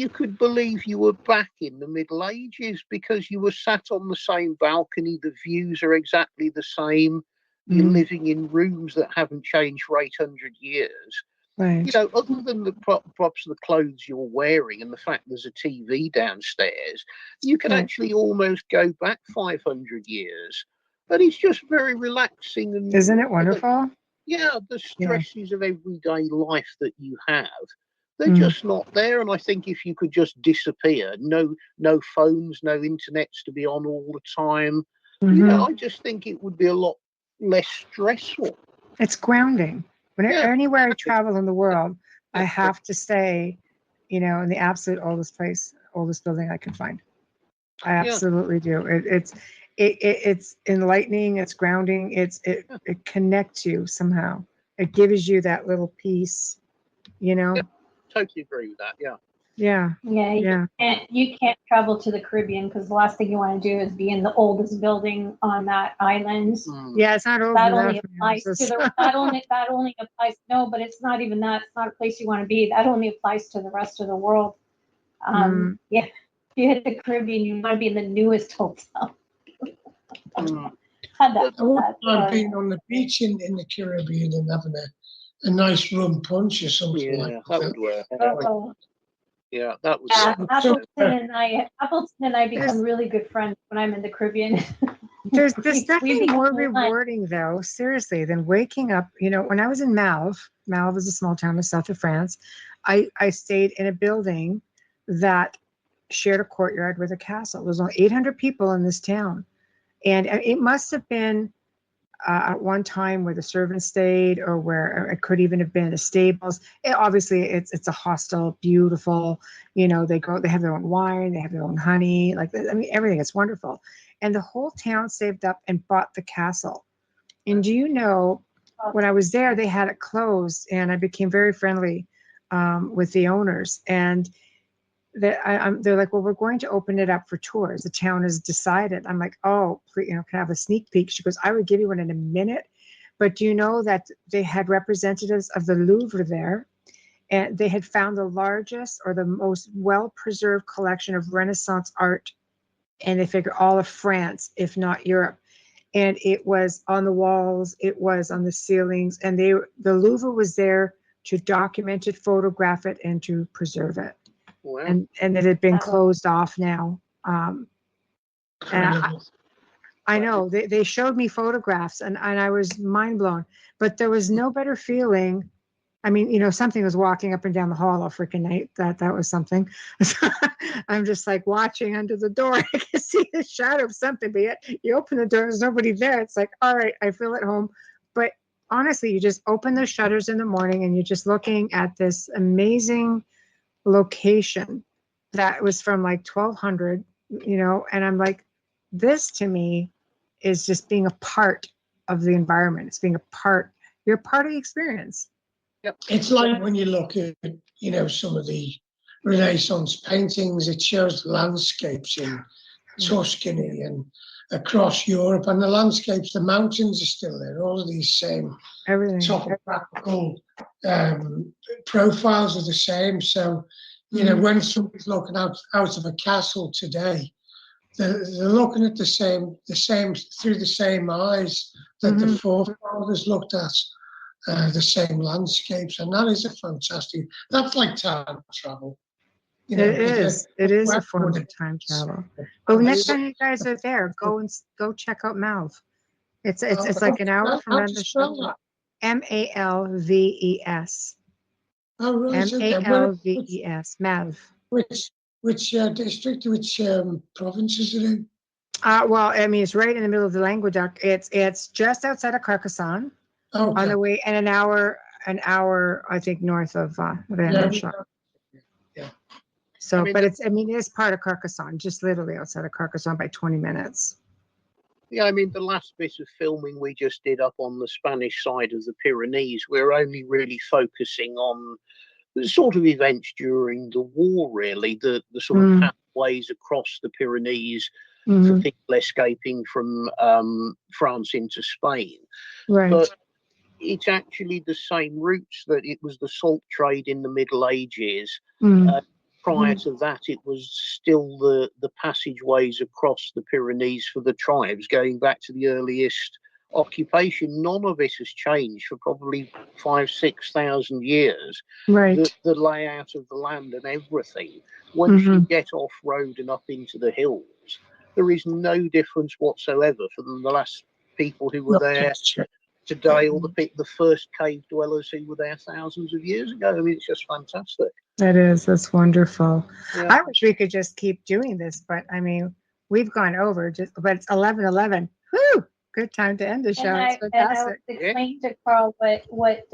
could believe you were back in the Middle Ages because you were sat on the same balcony. The views are exactly the same. You're living in rooms that haven't changed for 800 years. Right. Other than the props of the clothes you're wearing and the fact there's a TV downstairs, you can actually almost go back 500 years. But it's just very relaxing. And isn't it wonderful? The stresses of everyday life that you have, they're just not there. And I think if you could just disappear, no phones, no internets to be on all the time, I just think it would be a lot less stressful. It's grounding. Anywhere I travel in the world, I have to stay, in the absolute oldest building I can find. I absolutely do. it's enlightening, it's grounding, it connects you somehow. It gives you that little piece, you know. Yeah, totally agree with that. Yeah. Yeah. You can't travel to the Caribbean because the last thing you want to do is be in the oldest building on that island. Yeah, it's not old That enough. only applies to the that only applies. No, but it's not even that. It's not a place you want to be. That only applies to the rest of the world. Yeah, if you hit the Caribbean, you want to be in the newest hotel. I wouldn't mind being on the beach in the Caribbean and having a nice rum punch or something like that. That would work. Yeah, that was. Appleton and I become really good friends when I'm in the Caribbean. There's nothing more rewarding, though, seriously, than waking up. You know, when I was in Malves is a small town in the south of France, I stayed in a building that shared a courtyard with a castle. There was only 800 people in this town. And it must have been at one time where the servants stayed, or where it could even have been the stables. Obviously, it's a hostel, beautiful. You know, they have their own wine, they have their own honey. Like, I mean, everything is wonderful. And the whole town saved up and bought the castle. And do you know, when I was there, they had it closed, and I became very friendly with the owners. And they're like, well, we're going to open it up for tours. The town has decided. I'm like, oh, please, can I have a sneak peek? She goes, I would give you one in a minute. But do you know that they had representatives of the Louvre there, and they had found the largest or the most well-preserved collection of Renaissance art, and they figure all of France, if not Europe. And it was on the walls, it was on the ceilings, and the Louvre was there to document it, photograph it, and to preserve it. Wow. And it had been closed off now. And I know they showed me photographs, and I was mind blown. But there was no better feeling. I mean, you know, something was walking up and down the hall all freaking night. That was something. I'm just like watching under the door. I can see the shadow of something, but yet you open the door, there's nobody there. It's like, all right, I feel at home. But honestly, you just open the shutters in the morning, and you're just looking at this amazing location that was from like 1200, you know, and I'm like, this to me is just being a part of the environment. It's being you're part of the experience. Yep. It's like when you look at, you know, some of the Renaissance paintings, it shows the landscapes in Tuscany and across Europe, and the landscapes, the mountains are still there, all of these same topographical profiles are the same. So, you know, when somebody's looking out of a castle today, they're looking at the same through the same eyes that the forefathers looked at, the same landscapes, and that is that's like time travel. You know, it is a form of time travel. But next time you guys are there, go check out Malves. It's like an hour from Malves. Malves. Oh, right. Malves. Malves. Which district? Which province is it in? Well, I mean, it's right in the middle of the Languedoc. It's just outside of Carcassonne, on the way, and an hour, I think, north of Rennes. Yeah. So, it's part of Carcassonne, just literally outside of Carcassonne by 20 minutes. Yeah, I mean, the last bit of filming we just did up on the Spanish side of the Pyrenees, we're only really focusing on the sort of events during the war, really, the sort of pathways across the Pyrenees for people escaping from France into Spain. Right. But it's actually the same routes that it was the salt trade in the Middle Ages. Prior to that, it was still the passageways across the Pyrenees for the tribes, going back to the earliest occupation. None of it has changed for probably 5,000-6,000 years. Right. The layout of the land and everything. Once you get off road and up into the hills, there is no difference whatsoever for the last people who were there today, or the first cave dwellers who were there thousands of years ago. I mean, it's just fantastic. That's wonderful. Yeah. I wish we could just keep doing this, but I mean, we've gone over, but it's 11:11. Whew, good time to end the show. It's fantastic. And I was explaining to Carl what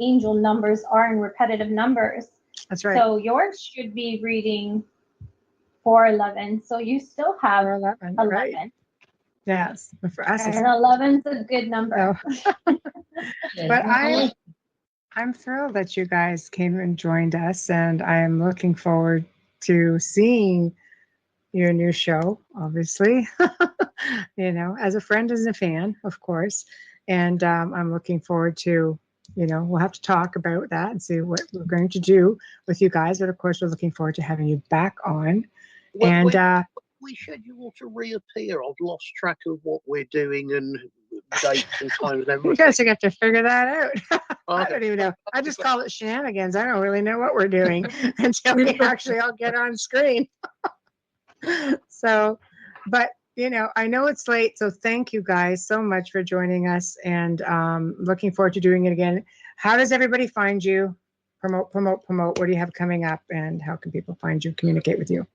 angel numbers are in repetitive numbers. That's right. So yours should be reading 411. So you still have 11. Right. Yes, for us, And 11's a good number. Yeah, But I like I'm thrilled that you guys came and joined us, and I'm looking forward to seeing your new show, obviously, as a friend, as a fan, of course. And I'm looking forward to, we'll have to talk about that and see what we're going to do with you guys. But of course, we're looking forward to having you back on. And we schedule to reappear. I've lost track of what we're doing and dates and times and you everything. guys are going to have to figure that out. I don't even know. I just call it shenanigans. I don't really know what we're doing until we actually all get on screen. So, but I know it's late, so thank you guys so much for joining us, and looking forward to doing it again. How does everybody find you? Promote. What do you have coming up, and how can people find you, communicate with you?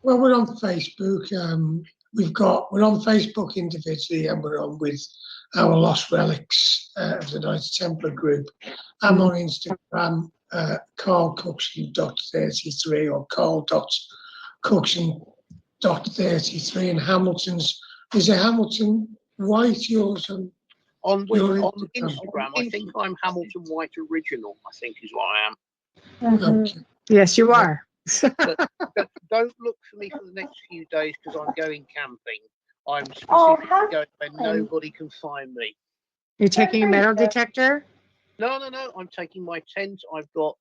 Well, we're on Facebook. We're on Facebook individually, and we're on with our Lost Relics of the Knights Templar group. I'm on Instagram, carlcookson.33 or carl.cookson.33, and Hamilton's. Is it Hamilton White? Yours on Instagram, I think I'm Hamilton White Original, I think is what I am. Okay. Yes, you are. But don't look for me for the next few days because I'm going camping. I'm Oh, specifically going where nobody can find me. You're taking a metal detector? No. I'm taking my tent. I've got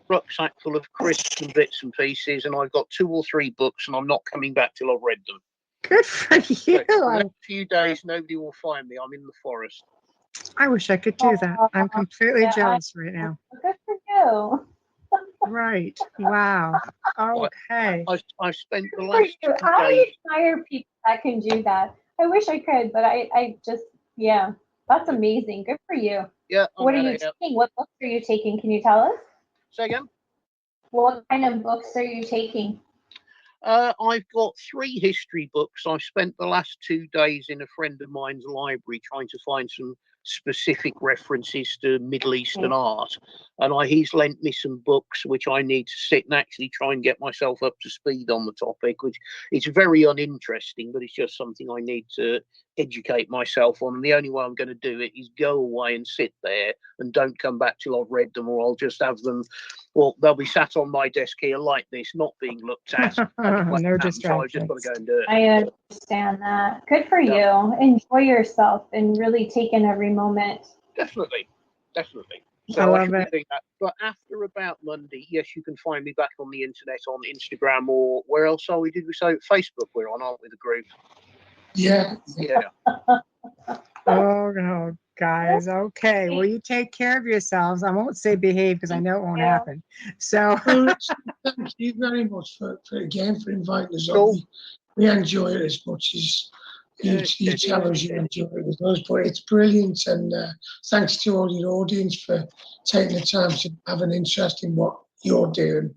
rucksack full of crisps and bits and pieces, and I've got 2 or 3 books, and I'm not coming back till I've read them. Good for you. So for the next few days, nobody will find me. I'm in the forest. I wish I could do that. I'm completely jealous right now. Good for you. Right. Wow. Okay. I've spent the Good for last 2 you. days. I admire people that can do that. I wish I could, but I just, that's amazing. Good for you. Yeah. What are you taking? What books are you taking? Can you tell us? Say again? What kind of books are you taking? I've got 3 history books. I've spent the last 2 days in a friend of mine's library trying to find some specific references to Middle Eastern art, and he's lent me some books which I need to sit and actually try and get myself up to speed on the topic, which is very uninteresting, but it's just something I need to educate myself on. And the only way I'm going to do it is go away and sit there and don't come back till I've read them, or I'll just have them. Well, they'll be sat on my desk here like this, not being looked at. No distractions. So I've just got to go and do it. I understand that. Good for you. Enjoy yourself and really take in every moment. Definitely. I love should be it. doing that. But after about Monday, yes, you can find me back on the internet on Instagram, or where else are we? Did we say Facebook? We're on, aren't we, the group? Yeah. Oh no, guys. Okay. Well, you take care of yourselves. I won't say behave because I know it won't happen. So Well, thank you very much for inviting us Cool. on. We enjoy it as much as you tell us you enjoy it with us, but it's brilliant, and thanks to all your audience for taking the time to have an interest in what you're doing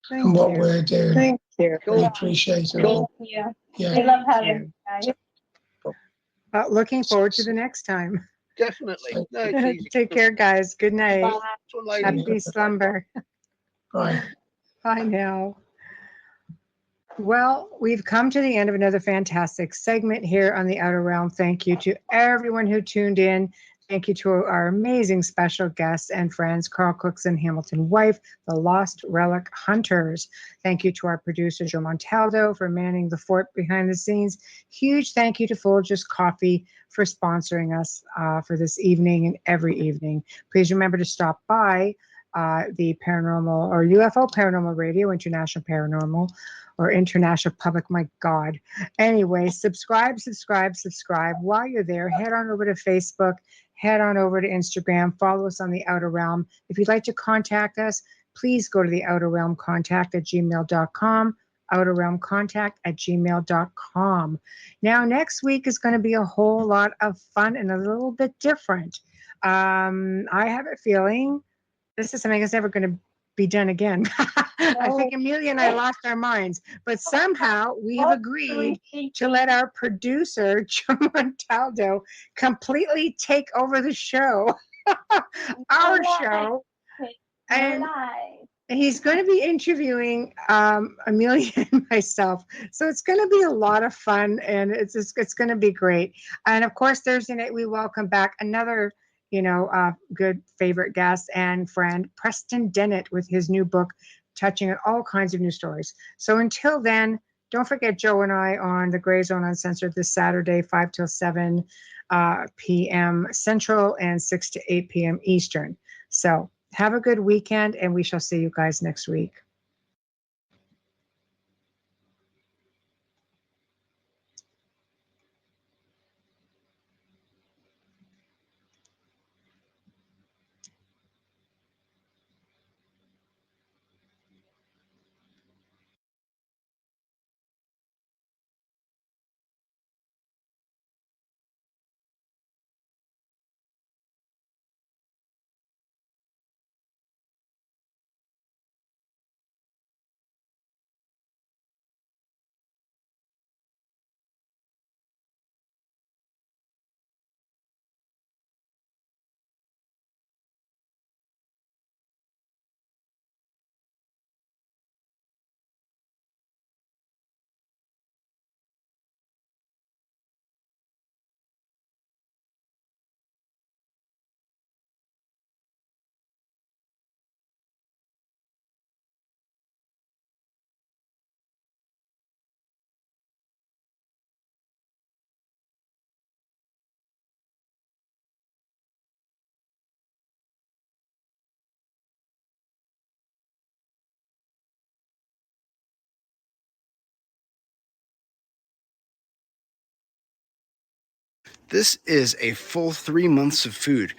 and what we're doing. Thank you. We appreciate it all. Yeah. Yeah. I love having you guys. Looking forward to the next time. Definitely. No, it's easy. Take care, guys. Good night. Bye. Happy slumber. Bye. Bye now. Well, we've come to the end of another fantastic segment here on the Outer Realm. Thank you to everyone who tuned in. Thank you to our amazing special guests and friends, Carl Cookson, Hamilton Wife, the Lost Relic Hunters. Thank you to our producer, Joe Montaldo, for manning the fort behind the scenes. Huge thank you to Folgers Coffee for sponsoring us for this evening and every evening. Please remember to stop by the Paranormal or UFO Paranormal Radio, International Paranormal, or International Public, my God. Anyway, subscribe. While you're there, head on over to Facebook, head on over to Instagram, follow us on the Outer Realm. If you'd like to contact us, please go to the Outer Realm contact at gmail.com, outerrealmcontact@gmail.com. Now, next week is going to be a whole lot of fun and a little bit different. I have a feeling this is something that's never going to be done again. I think Amelia and I lost our minds, but somehow we have agreed to let our producer, Joe Montaldo, completely take over the show, our show. And he's going to be interviewing Amelia and myself. So it's going to be a lot of fun, and it's going to be great. And of course, Thursday night we welcome back another, good favorite guest and friend, Preston Dennett, with his new book, touching on all kinds of new stories. So until then, don't forget Joe and I on the Gray Zone Uncensored this Saturday, 5 till 7 p.m. Central and 6 to 8 p.m. Eastern. So have a good weekend, and we shall see you guys next week. This is a full 3 months of food.